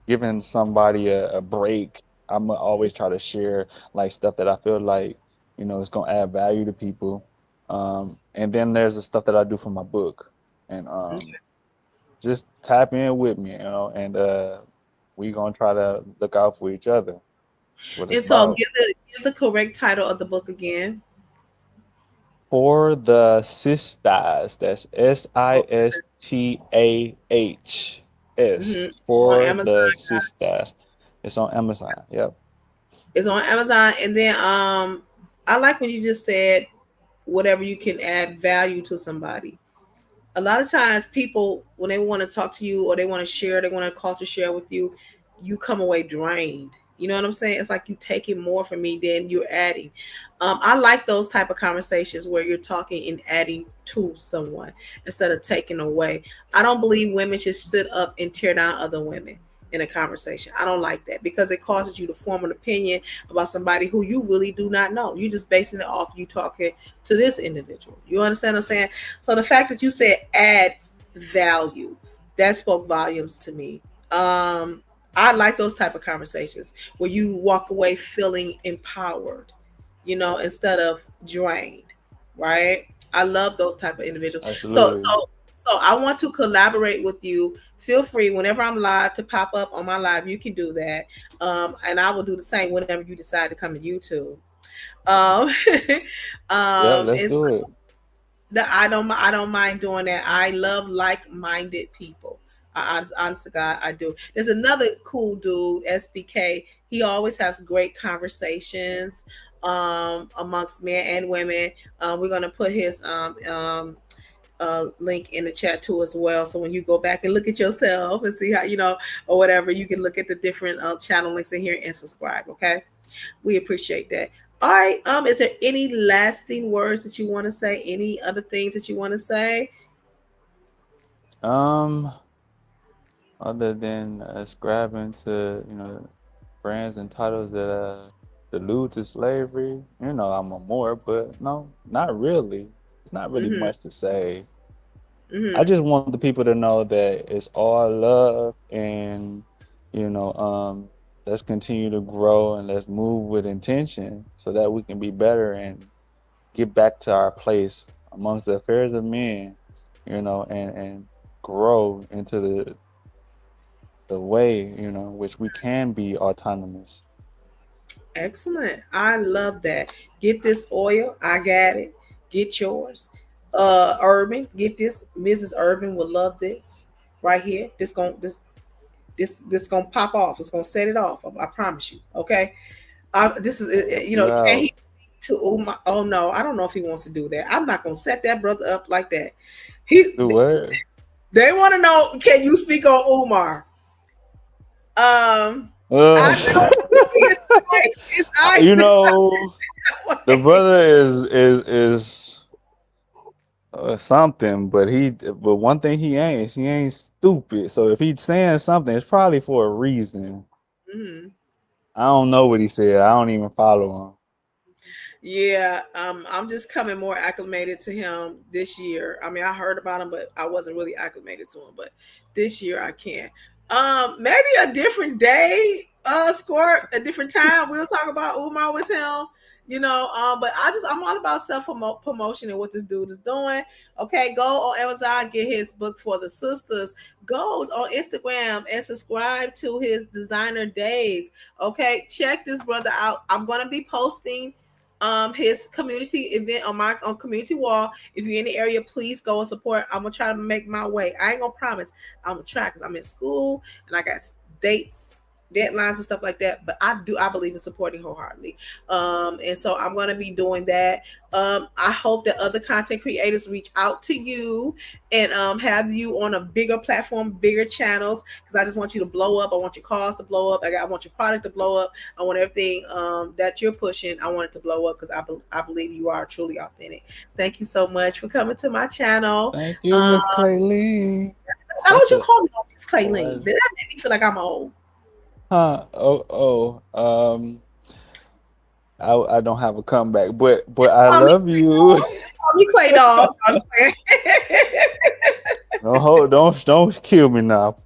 giving somebody a break. I'm gonna always try to share like stuff that I feel like, is gonna add value to people. And then there's the stuff that I do for my book, and just tap in with me, and we gonna try to look out for each other. That's what it's And so about. give the correct title of the book again. For the Sistahs, that's Sistahs. On For Amazon. the Sistahs. It's on Amazon. Yep. It's on Amazon. And then I like when you just said whatever you can add value to somebody. A lot of times people when they want to talk to you or they want to share, they want to culture share with you, you come away drained. You know what I'm saying? It's like you taking more from me than you're adding. I like those type of conversations where you're talking and adding to someone instead of taking away. I don't believe women should sit up and tear down other women in a conversation. I don't like that because it causes you to form an opinion about somebody who you really do not know. You're just basing it off you talking to this individual. You understand what I'm saying? So the fact that you said add value, that spoke volumes to me. I like those type of conversations where you walk away feeling empowered, instead of drained, right? I love those type of individuals. So Absolutely. so so I want to collaborate with you. Feel free whenever I'm live to pop up on my live. You can do that, and I will do the same whenever you decide to come to YouTube. Um, Yep, let's and do it. I don't mind doing that. I love like-minded people. Honest to God, I do. There's another cool dude, SBK. He always has great conversations amongst men and women. We're gonna put his link in the chat too as well. So when you go back and look at yourself and see how or whatever, you can look at the different channel links in here and subscribe. Okay, we appreciate that. All right. Is there any lasting words that you want to say? Any other things that you want to say? Um, Other than ascribing to, brands and titles that allude to slavery, I'm a more, but no, not really. It's not really Mm-hmm. much to say. I Mm-hmm. just want the people to know that it's all love, and, you know, um, let's continue to grow and let's move with intention so that we can be better and get back to our place amongst the affairs of men, and grow into the way, which we can be autonomous. Excellent. I love that. Get this oil. I got it. Get yours. Urban, get this. Mrs. Urban will love this right here. This gonna pop off. It's gonna set it off. I promise you. Okay. This is You can he out. to Umar? Oh no, I don't know if he wants to do that. I'm not gonna set that brother up like that. He Do what? They want to know, can you speak on Umar? Uh, I know his you eyes. know, the brother is something, but one thing he ain't stupid. So if he's saying something, it's probably for a reason. Mhm. I don't know what he said. I don't even follow Yeah, I'm just coming more acclimated to him this year. I mean, I heard about him, but I wasn't really acclimated to him. But this year I can. Maybe a different day, Squirt, a different time. We'll talk about Umar with him. But I'm all about self promotion and what this dude is doing. Okay, go on Amazon, get his book for the sisters. Go on Instagram and subscribe to his designer days. Okay, check this brother out. I'm gonna be posting his community event on my on community wall. If you're in the area, please go and support. I'm gonna try to make my way. I ain't gonna promise. I'm gonna try because I'm in school and I got dates, deadlines and stuff like that. But I believe in supporting wholeheartedly. And so I'm gonna be doing that. I hope that other content creators reach out to you and have you on a bigger platform, bigger channels, because I just want you to blow up. I want your cause to blow up. I want your product to blow up. I want everything that you're pushing. I want it to blow up because I believe you are truly authentic. Thank you so much for coming to my channel. him. Thank you, Um, Miss Clayleen. why don't Such you a call me Miss Clayleen? pleasure. That made me feel like I'm old. Huh? I don't have a comeback, but I Call me love Clay you. Dog. Call me Clay Dog. I'm just playing. Don't kill me now.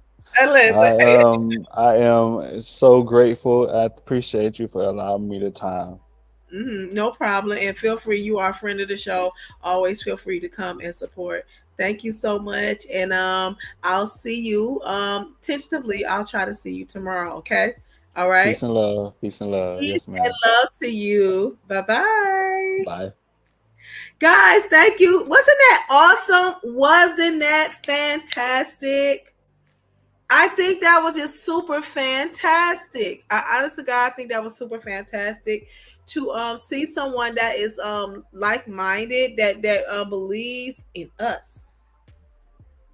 Listen. I am so grateful. I appreciate you for allowing me the time. No problem. And feel free. You are a friend of the show. Always feel free to come and support. Thank you so much. And I'll see you. Tentatively, I'll try to see you tomorrow. Okay. All right. Peace and love. Peace and love. Peace Yes, and ma'am. love to you. Bye bye. Bye. Guys, thank you. Wasn't that awesome? Wasn't that fantastic? I think that was just super fantastic. I honestly, God, I think that was super fantastic to see someone that is like minded, that believes in us,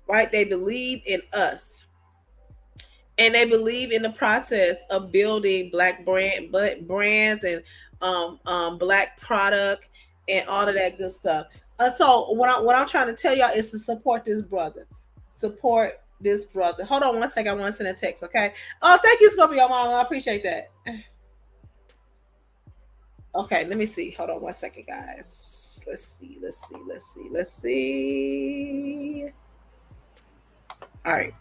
right? They believe in us, and they believe in the process of building black brands and black product and all of that good stuff. So what I'm trying to tell y'all is to support this brother. Support this brother. Hold on one second. I want to send a text. Okay. Oh, thank you, Scorpio Mama. I appreciate that. Okay, let me see. Hold on one second, guys. Let's see. Let's see. All right.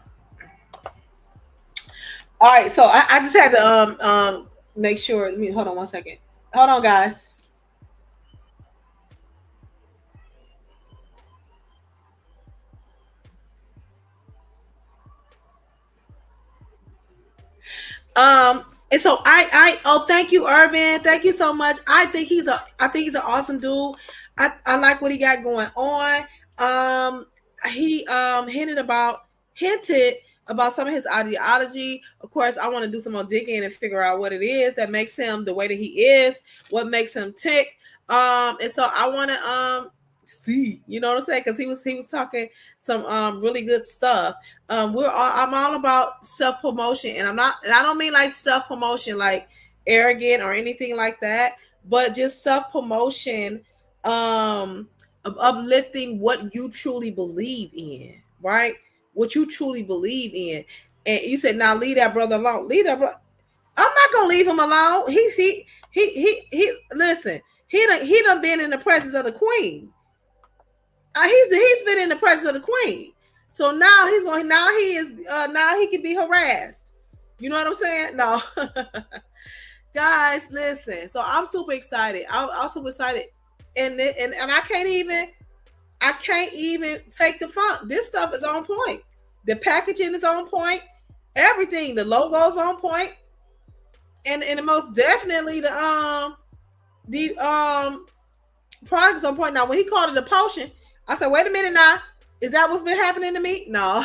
All right. So I just had to make sure. Let me hold on one second. Hold on, guys. And so oh, thank you, Urban. Thank you so much. I think he's an awesome dude. I like what he got going on. He hinted about some of his ideology. Of course, I want to do some more digging and figure out what it is that makes him the way that he is, what makes him tick. And so I want to see, you know what I'm saying? Because he was talking some really good stuff. I'm all about self promotion, and I don't mean like self promotion like arrogant or anything like that, but just self promotion of uplifting what you truly believe in, right? What you truly believe in. And you said, now leave that brother alone. Leave that brother. I'm not gonna leave him alone. He listen, he done been in the presence of the queen. He's been in the presence of the queen. So now he can be harassed. You know what I'm saying? No. Guys, listen. So I'm super excited. I'm super excited. And I can't even fake the font. This stuff is on point. The packaging is on point. Everything, the logo's on point. And most definitely the products on point. Now when he called it a potion, I said, wait a minute now. Is that what's been happening to me? No.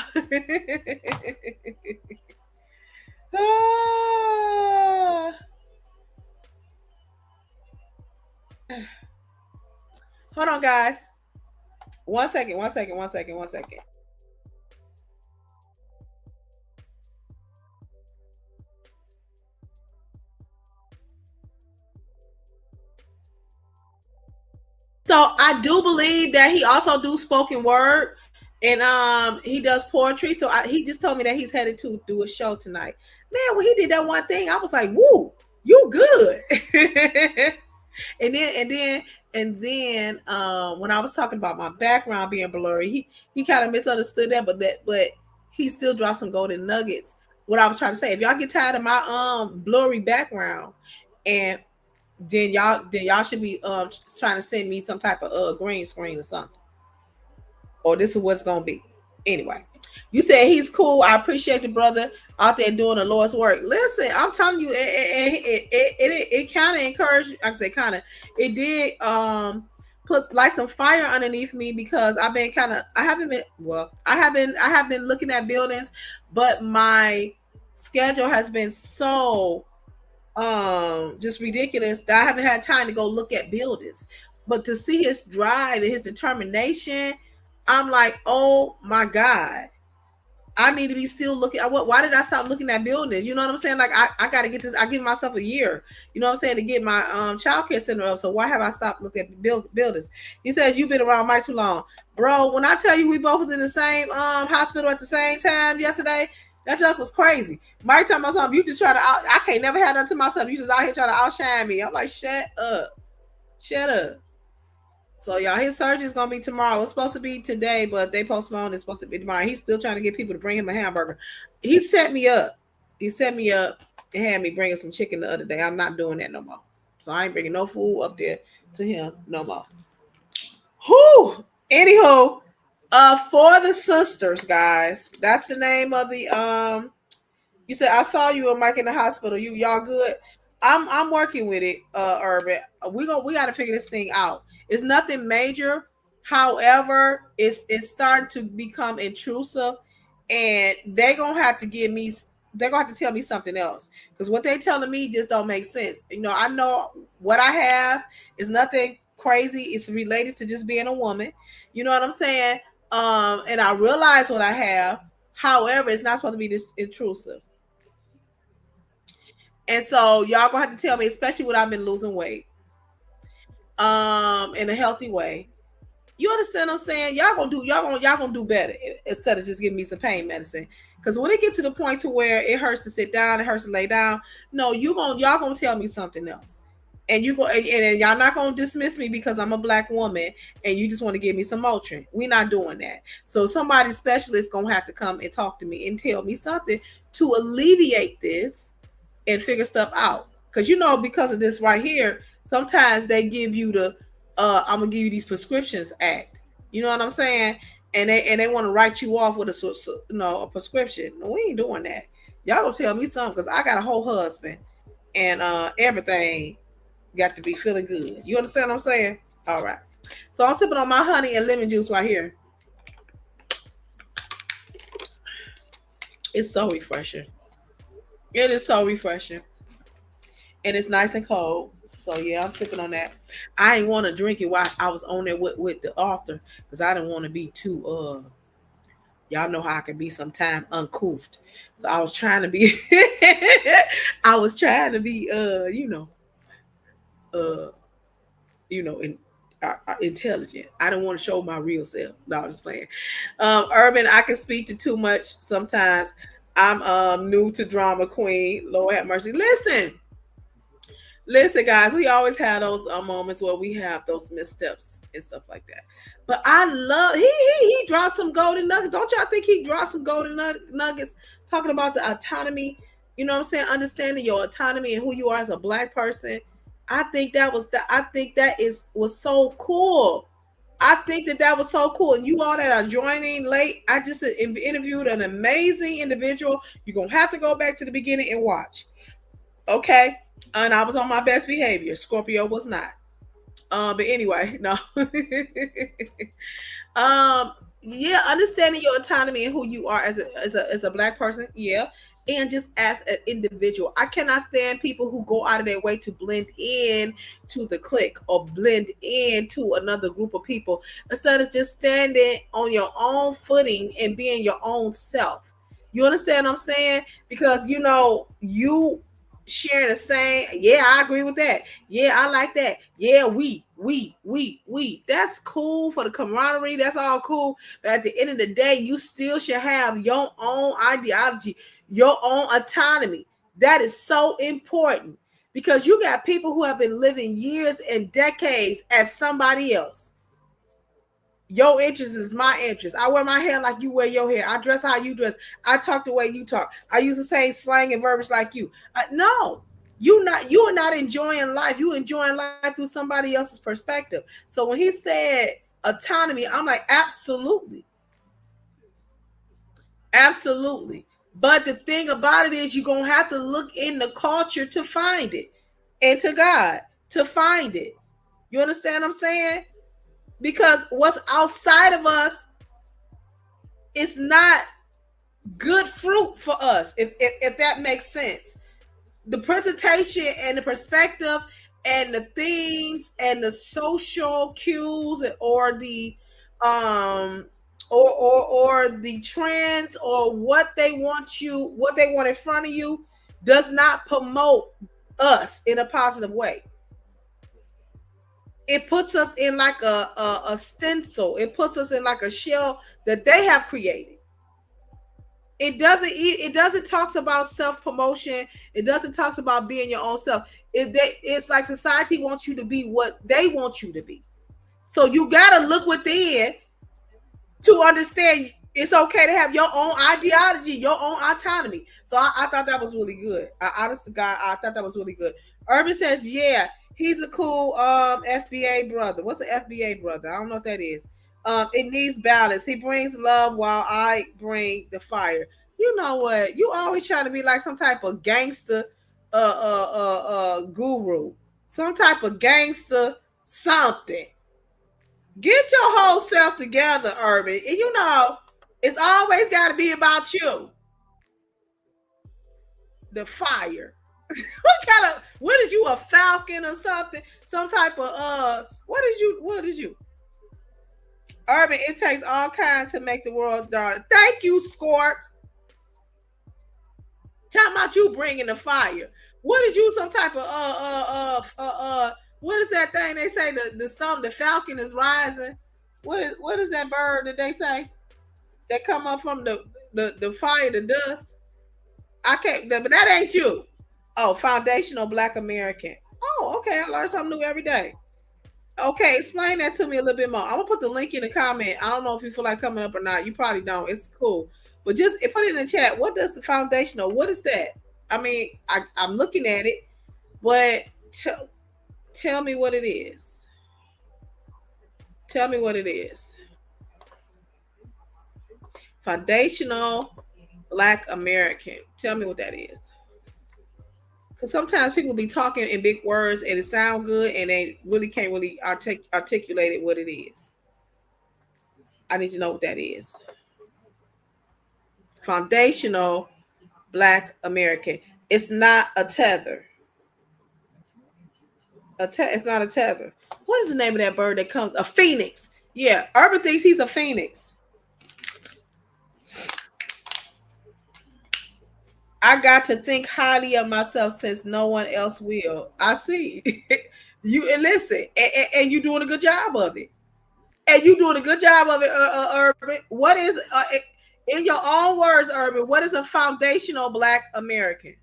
Hold on, guys. One second. So I do believe that he also do spoken word, and he does poetry. He just told me that he's headed to do a show tonight. Man, when he did that one thing, I was like, woo. You good. and then and then when I was talking about my background being blurry, he kind of misunderstood that, but he still dropped some golden nuggets. What I was trying to say, if y'all get tired of my blurry background, and then y'all should be trying to send me some type of green screen or something, or this is what's gonna be. Anyway, you said he's cool. I appreciate the brother out there doing the Lord's work. Listen, I'm telling you, it kind of encouraged. I say kind of, it did put like some fire underneath me, because I've been kind of, I haven't been, well, I have been looking at buildings, but my schedule has been so just ridiculous that I haven't had time to go look at buildings. But to see his drive and his determination, I'm like, oh my God, I need to be still looking. Why did I stop looking at buildings? You know what I'm saying? Like I got to get this. I give myself a year. You know what I'm saying, to get my child care center up. So why have I stopped looking at buildings? He says you've been around Mike too long, bro. When I tell you we both was in the same hospital at the same time yesterday, that junk was crazy. Mike talking about something. You just try to I can't never have nothing to myself. You just out here trying to outshine me. I'm like, shut up, shut up. So y'all, his surgery is gonna be tomorrow. It's supposed to be today, but they postponed. It's supposed to be tomorrow. He's still trying to get people to bring him a hamburger. He set me up. He set me up and had me bringing some chicken the other day. I'm not doing that no more. So I ain't bringing no food up there to him no more. Whew. Anywho, for the sisters, guys, that's the name of the You said I saw you and Mike in the hospital. Y'all good? I'm working with it, Urban. We got to figure this thing out. It's nothing major. However, it's starting to become intrusive, and they're gonna have to give me. They're gonna have to tell me something else, because what they're telling me just don't make sense. You know, I know what I have is nothing crazy. It's related to just being a woman. You know what I'm saying? And I realize what I have. However, it's not supposed to be this intrusive. And so y'all gonna have to tell me, especially when I've been losing weight, in a healthy way. You understand what I'm saying? Y'all gonna do better instead of just giving me some pain medicine. Because when it gets to the point to where it hurts to sit down, it hurts to lay down, no, y'all gonna tell me something else. And and y'all not gonna dismiss me because I'm a black woman and you just want to give me some Motrin. We're not doing that. So somebody specialist gonna have to come and talk to me and tell me something to alleviate this and figure stuff out. Because because of this right here, sometimes they give you the I'm gonna give you these prescriptions act. You know what I'm saying? And they want to write you off with a prescription. No, we ain't doing that. Y'all gonna tell me something, because I got a whole husband, and everything got to be feeling good. You understand what I'm saying? All right. So I'm sipping on my honey and lemon juice right here. It's so refreshing. It is so refreshing. And it's nice and cold. So yeah, I'm sipping on that. I ain't want to drink it while I was on there with the author, because I didn't want to be too y'all know how I can be sometimes uncouthed. So I was trying to be I was trying to be uh in intelligent. I don't want to show my real self. No, I'm just playing. Urban, I can speak to too much sometimes. I'm new to drama queen. Lord have mercy. Listen, guys, we always have those moments where we have those missteps and stuff like that. But I love he dropped some golden nuggets. Don't y'all think he dropped some golden nuggets talking about the autonomy? You know what I'm saying? Understanding your autonomy and who you are as a black person. I think that was so cool. I think that was so cool. And you all that are joining late, I just interviewed an amazing individual. You're gonna have to go back to the beginning and watch. Okay, and I was on my best behavior. Scorpio was not. But anyway, no. um, yeah, understanding your autonomy and who you are as a black person, yeah, and just as an individual. I cannot stand people who go out of their way to blend in to the clique or blend in to another group of people instead of just standing on your own footing and being your own self. You understand what I'm saying? Because you sharing the same. Yeah, I agree with that. Yeah, I like that. Yeah, we. That's cool for the camaraderie. That's all cool. But at the end of the day, you still should have your own ideology, your own autonomy. That is so important, because you got people who have been living years and decades as somebody else. Your interest is my interest. I wear my hair like you wear your hair. I dress how you dress. I talk the way you talk. I use the same slang and verbiage like you. No, you are not enjoying life. You enjoying life through somebody else's perspective. So when he said autonomy, I'm like, absolutely, absolutely. But the thing about it is, you're gonna have to look in the culture to find it, and to God to find it. You understand what I'm saying? Because what's outside of us is not good fruit for us, if that makes sense. The presentation and the perspective and the themes and the social cues, or the um or the trends, or what they want in front of you, does not promote us in a positive way. It puts us in like a stencil. It puts us in like a shell that they have created. It doesn't talks about self promotion. It doesn't talks about being your own self. It's like society wants you to be what they want you to be. So you gotta look within to understand it's okay to have your own ideology, your own autonomy. So I thought that was really good. Honest to God, I thought that was really good. Urban says, yeah, he's a cool FBA brother. What's an FBA brother? I don't know what that is. It needs balance. He brings love while I bring the fire. You know what? You always trying to be like some type of gangster guru. Some type of gangster something. Get your whole self together, Urban. And you know, it's always got to be about you. The fire. What kind of? What is you, a falcon or something? Some type of What is you? What is you? Urban. It takes all kinds to make the world dark. Thank you, Scorp. Talking about you bringing the fire. What is you? Some type of What is that thing they say? The falcon is rising. What is that bird that they say that come up from the fire, the dust? I can't, but that ain't you. Oh, foundational Black American. Oh, okay. I learn something new every day. Okay, explain that to me a little bit more. I'm gonna put the link in the comment. I don't know if you feel like coming up or not. You probably don't. It's cool, but just put it in the chat. What does the foundational? What is that? I mean, I'm looking at it, but tell me what it is. Tell me what it is. Foundational Black American. Tell me what that is. Because sometimes people be talking in big words and it sound good and they really can't really articulate it what it is. I need to know what that is. Foundational Black American. It's not a tether. It's not a tether. What is the name of that bird that comes? A phoenix. Yeah, Urban thinks he's a phoenix. I got to think highly of myself since no one else will. I see. You and listen, and you doing a good job of it. And you doing a good job of it, Urban. What is, in your own words, Urban, what is a foundational Black American?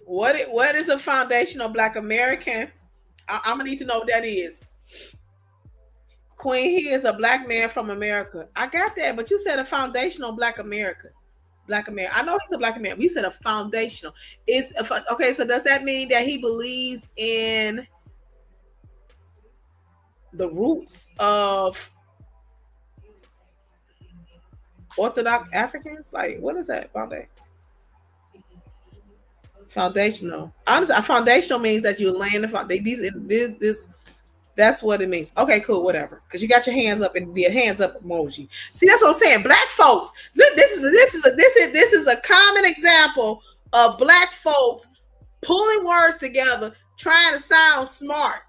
What is a foundational Black American? I'm gonna need to know what that is. Queen, he is a Black man from America. I got that, but you said a foundational Black America. Black American. I know he's a Black American. We said a foundational. Okay? So does that mean that he believes in the roots of Orthodox Africans? Like, what is that? Foundational. Honestly, a foundational means that you're laying the foundation. This That's what it means. Okay, cool, whatever. Because you got your hands up and be a hands up emoji. See, that's what I'm saying. Black folks. This is a common example of Black folks pulling words together, trying to sound smart.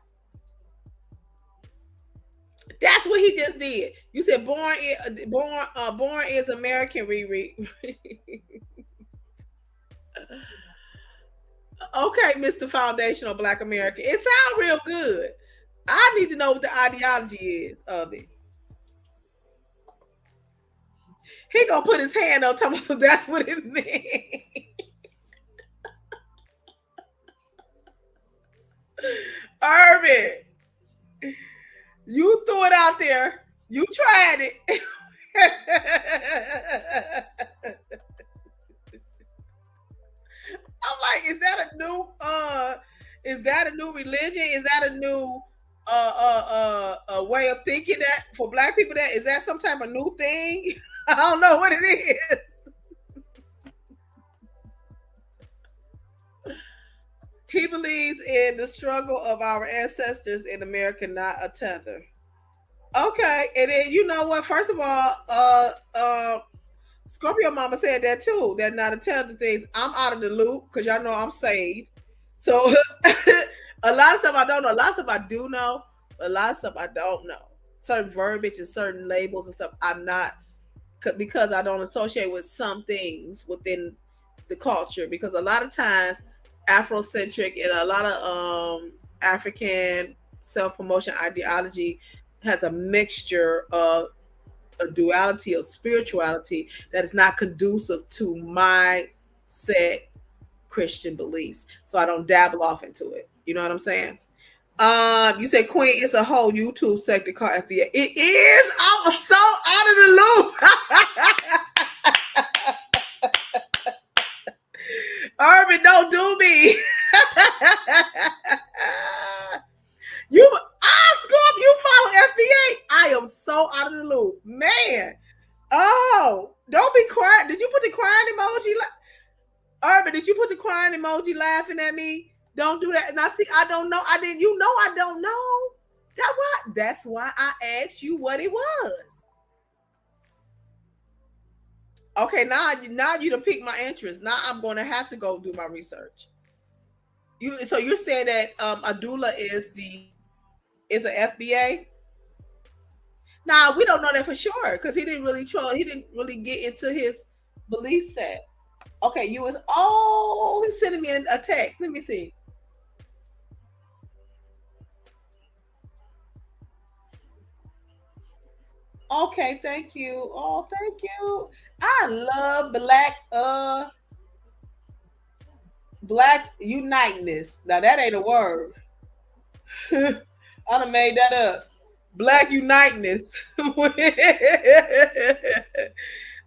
That's what he just did. You said born is American, Riri. Okay, Mr. Foundational Black American. It sounds real good. I need to know what the ideology is of it. He gonna put his hand on top of so that's what it means. Irvin, you threw it out there. You tried it. I'm like, is that a new religion? Is that a new way of thinking that for black people that is that some type of new thing? I don't know what it is. He believes in the struggle of our ancestors in America, not a tether. Okay, and then you know what? First of all, Scorpio Mama said that too. That not a tether things. I'm out of the loop because y'all know I'm saved. So a lot of stuff I don't know. A lot of stuff I do know. A lot of stuff I don't know. Certain verbiage and certain labels and stuff I'm not because I don't associate with some things within the culture. Because a lot of times Afrocentric and a lot of African self promotion ideology has a mixture of a duality of spirituality that is not conducive to my set Christian beliefs. So I don't dabble off into it. You know what I'm saying? You said Queen, it's a whole YouTube sector called FBA. It is. I was so out of the loop. Urban, don't do me. You, Scorp, you follow FBA. I am so out of the loop, man. Oh, don't be crying. Did you put the crying emoji? Urban, did you put the crying emoji laughing at me? Don't do that. Now, see, I don't know. I didn't. You know, I don't know. That what? That's why I asked you what it was. Okay, now you done piqued my interest. Now I'm going to have to go do my research. So you're saying that Adula is an FBA? Nah, we don't know that for sure because he didn't really troll. He didn't really get into his belief set. Okay, you was he's sending me a text. Let me see. Okay, thank you. Oh, thank you. I love black uniteness. Now that ain't a word. I done made that up. Black uniteness.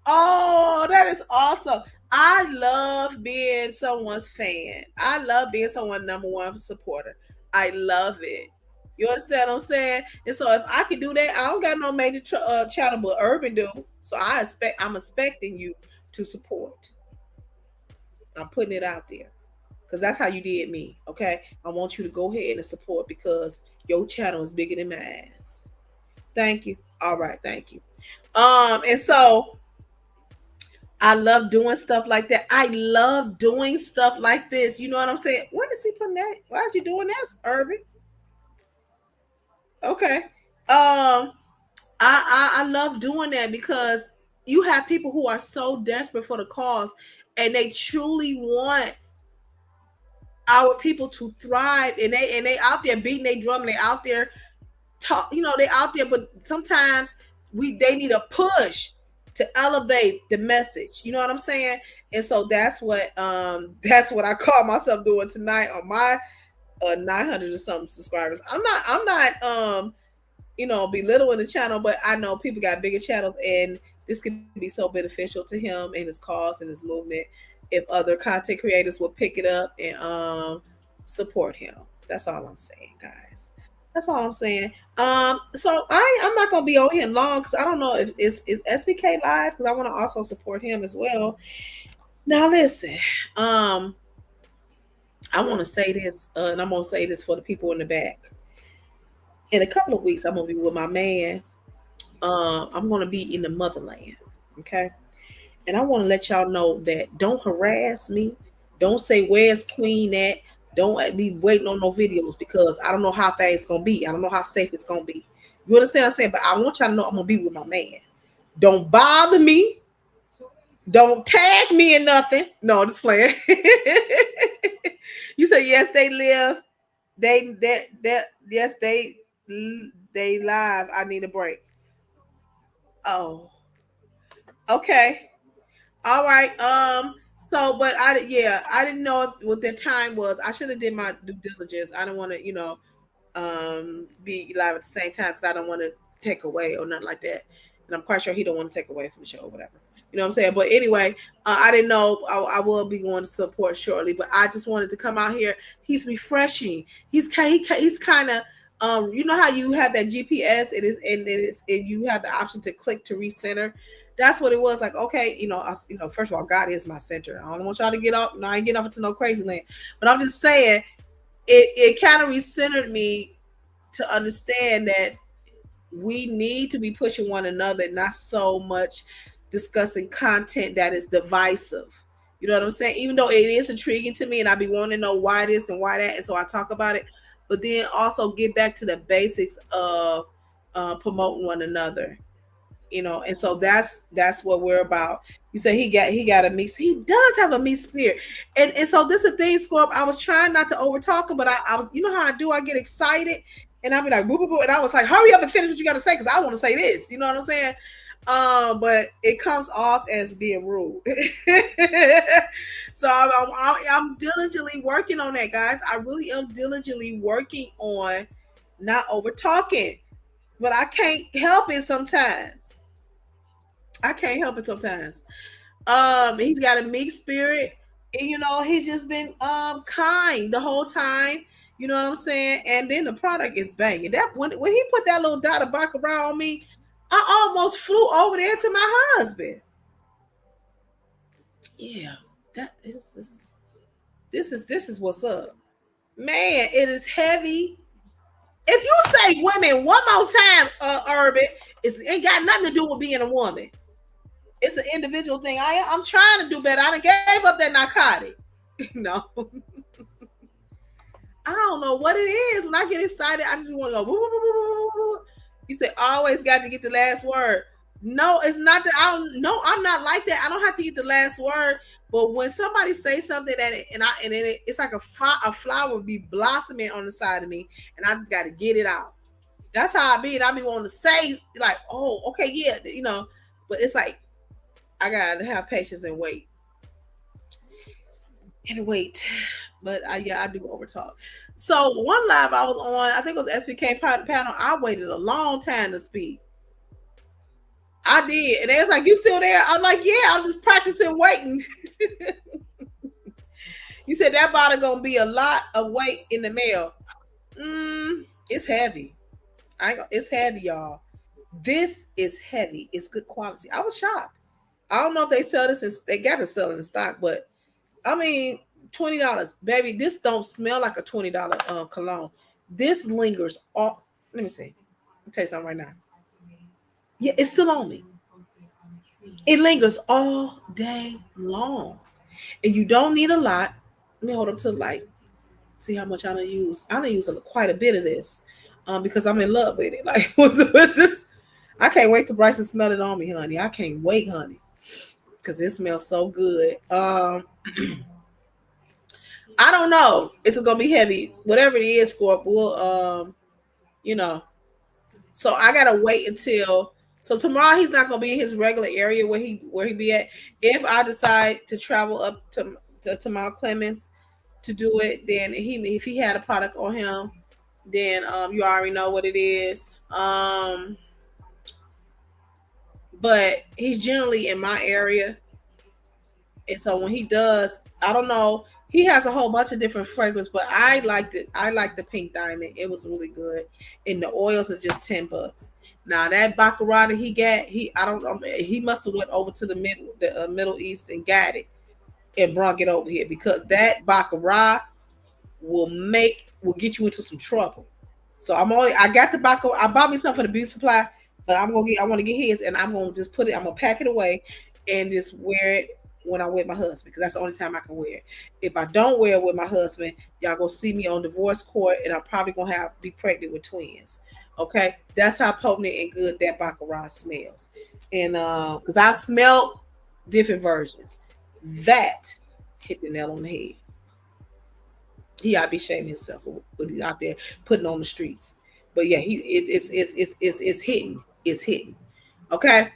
Oh, that is awesome. I love being someone's fan. I love being someone's number one supporter. I love it. You understand what I'm saying? And so if I can do that, I don't got no major channel, but Urban do. So I'm expecting you to support. I'm putting it out there because that's how you did me. Okay, I want you to go ahead and support because your channel is bigger than mine. Thank you. All right, thank you. And so I love doing stuff like that. I love doing stuff like this. You know what I'm saying? What is he putting that? Why is he doing that, Urban? Okay. I love doing that because you have people who are so desperate for the cause and they truly want our people to thrive and they out there beating their drum and they out there talk, they out there, but sometimes they need a push to elevate the message. You know what I'm saying? And so that's what I call myself doing tonight on my 900 or something subscribers. I'm not belittling the channel, but I know people got bigger channels and this could be so beneficial to him and his cause and his movement if other content creators will pick it up and support him. That's all I'm saying, guys. That's all I'm saying. So I'm not gonna be on here long because I don't know if it's SBK live because I want to also support him as well. Now listen, I want to say this, and I'm gonna say this for the people in the back. In a couple of weeks, I'm gonna be with my man. I'm gonna be in the motherland. Okay, and I want to let y'all know that don't harass me. Don't say where's Queen at. Don't be waiting on no videos because I don't know how things gonna be. I don't know how safe it's gonna be. You understand what I'm saying? But I want y'all to know I'm gonna be with my man. Don't bother me. Don't tag me in nothing. No, I'm just playing. You say yes, they live. That yes, they live. I need a break. Oh. Okay. All right. So, but yeah, I didn't know what the time was. I should have did my due diligence. I don't want to, be live at the same time because I don't want to take away or nothing like that. And I'm quite sure he don't want to take away from the show or whatever. You know what I'm saying? But anyway, I didn't know I will be going to support shortly. But I just wanted to come out here. He's refreshing. He's kind of you know how you have that GPS. It is and it is and you have the option to click to recenter. That's what it was like. Okay, first of all, God is my center. I don't want y'all to get off. No, I ain't getting off into no crazy land. But I'm just saying it kind of recentered me to understand that we need to be pushing one another, not so much discussing content that is divisive. You know what I'm saying? Even though it is intriguing to me and I be wanting to know why this and why that, and so I talk about it, but then also get back to the basics of promoting one another. And so that's what we're about. You say he got a mix. He does have a mixed spirit, and so this is a thing, Scorp. I was trying not to over talk him, but I was, you know how I do. I get excited, and I'll be like, boo, boo, boo, and I was like, hurry up and finish what you got to say, because I want to say this. You know what I'm saying? But it comes off as being rude. So I'm diligently working on that, guys. I really am diligently working on not over talking, but I can't help it sometimes. I can't help it sometimes. He's got a meek spirit, and he's just been kind the whole time. You know what I'm saying? And then the product is banging. That when he put that little dot of baccarat on me, I almost flew over there to my husband. Yeah, that is this is what's up, man. It is heavy. If you say women one more time, Urban, it ain't got nothing to do with being a woman. It's an individual thing. I'm trying to do better. I done gave up that narcotic. No, I don't know what it is. When I get excited, I just want to go. Woo, woo, woo, woo, woo. You say always got to get the last word. No, it's not that. No, I'm not like that. I don't have to get the last word. But when somebody says something it's like a flower be blossoming on the side of me, and I just got to get it out. That's how I be. And I be wanting to say like, oh, okay, yeah, But it's like I gotta have patience and wait. But I do over talk. So one live I was on, I think it was SPK panel. I waited a long time to speak. I did, and they was like, "You still there?" I'm like, "Yeah, I'm just practicing waiting." You said that bottle gonna be a lot of weight in the mail. It's heavy. It's heavy, y'all. This is heavy. It's good quality. I was shocked. I don't know if they sell this. They got to sell it in stock, but I mean, $20, baby. This don't smell like a $20 cologne. This lingers all. Let me see. I'll tell you something right now. Yeah, it's still on me. It lingers all day long, and you don't need a lot. Let me hold up to the light. See how much I don't use. I don't use quite a bit of this, because I'm in love with it. Like, what's this? I can't wait to Bryson smell it on me, honey. I can't wait, honey, because it smells so good. I don't know. It's gonna be heavy. Whatever it is, Scorp, we'll you know. So I gotta wait until tomorrow he's not gonna be in his regular area where he be at. If I decide to travel up to Mount Clemens to do it, then if he had a product on him, then you already know what it is. But he's generally in my area. And so when he does, I don't know. He has a whole bunch of different fragrance, but I liked it. I like the pink diamond. It was really good, and the oils is just $10. Now that baccarat that he got, I don't know. He must have went over to the Middle East and got it and brought it over here, because that baccarat will get you into some trouble. So I got the baccarat. I bought me something for the beauty supply, but I want to get his, and I'm gonna just I'm gonna pack it away and just wear it when I'm with my husband, because that's the only time I can wear it. If I don't wear it with my husband, y'all gonna see me on divorce court, and I'm probably gonna be pregnant with twins. Okay, that's how potent and good that baccarat smells. And because I've smelled different versions, that hit the nail on the head. He ought to be shaming himself for what he's out there putting on the streets. But yeah, it's hitting. It's hitting. Okay.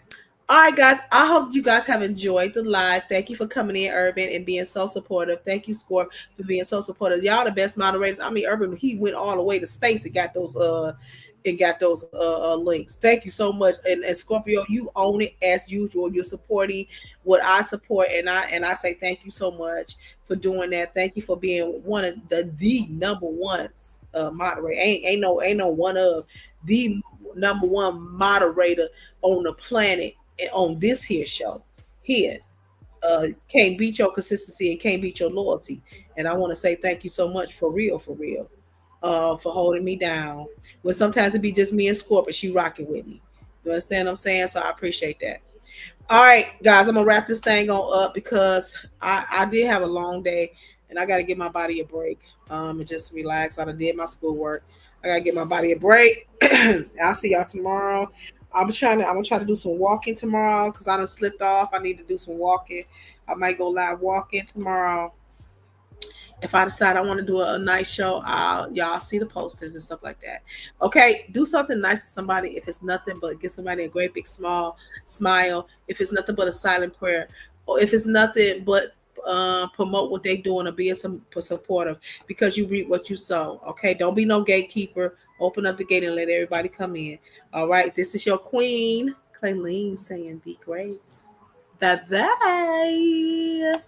All right, guys. I hope you guys have enjoyed the live. Thank you for coming in, Urban, and being so supportive. Thank you, Score, for being so supportive. Y'all the best moderators. I mean, Urban, he went all the way to space and got those links. Thank you so much. And Scorpio, you own it as usual. You're supporting what I support, and I say thank you so much for doing that. Thank you for being one of the number one moderator. Ain't no one of the number one moderator on the planet on this here show here. Can't beat your consistency and can't beat your loyalty. And I want to say thank you so much for real, for holding me down. When sometimes it be just me and Scorp, but she rocking with me. You understand what I'm saying? So I appreciate that. All right, guys, I'm gonna wrap this thing on up because I did have a long day and I gotta give my body a break. And just relax. I done did my schoolwork. I gotta give my body a break. I'll see y'all tomorrow. I'm gonna try to do some walking tomorrow because I done slipped off. I need to do some walking. I might go live walking tomorrow. If I decide I want to do a nice show, y'all see the postings and stuff like that. Okay, do something nice to somebody. If it's nothing but give somebody a great big small smile. If it's nothing but a silent prayer, or if it's nothing but promote what they doing or being some supportive, because you reap what you sow. Okay, don't be no gatekeeper. Open up the gate and let everybody come in. All right, this is your queen, Clayleen, saying be great. Bye bye.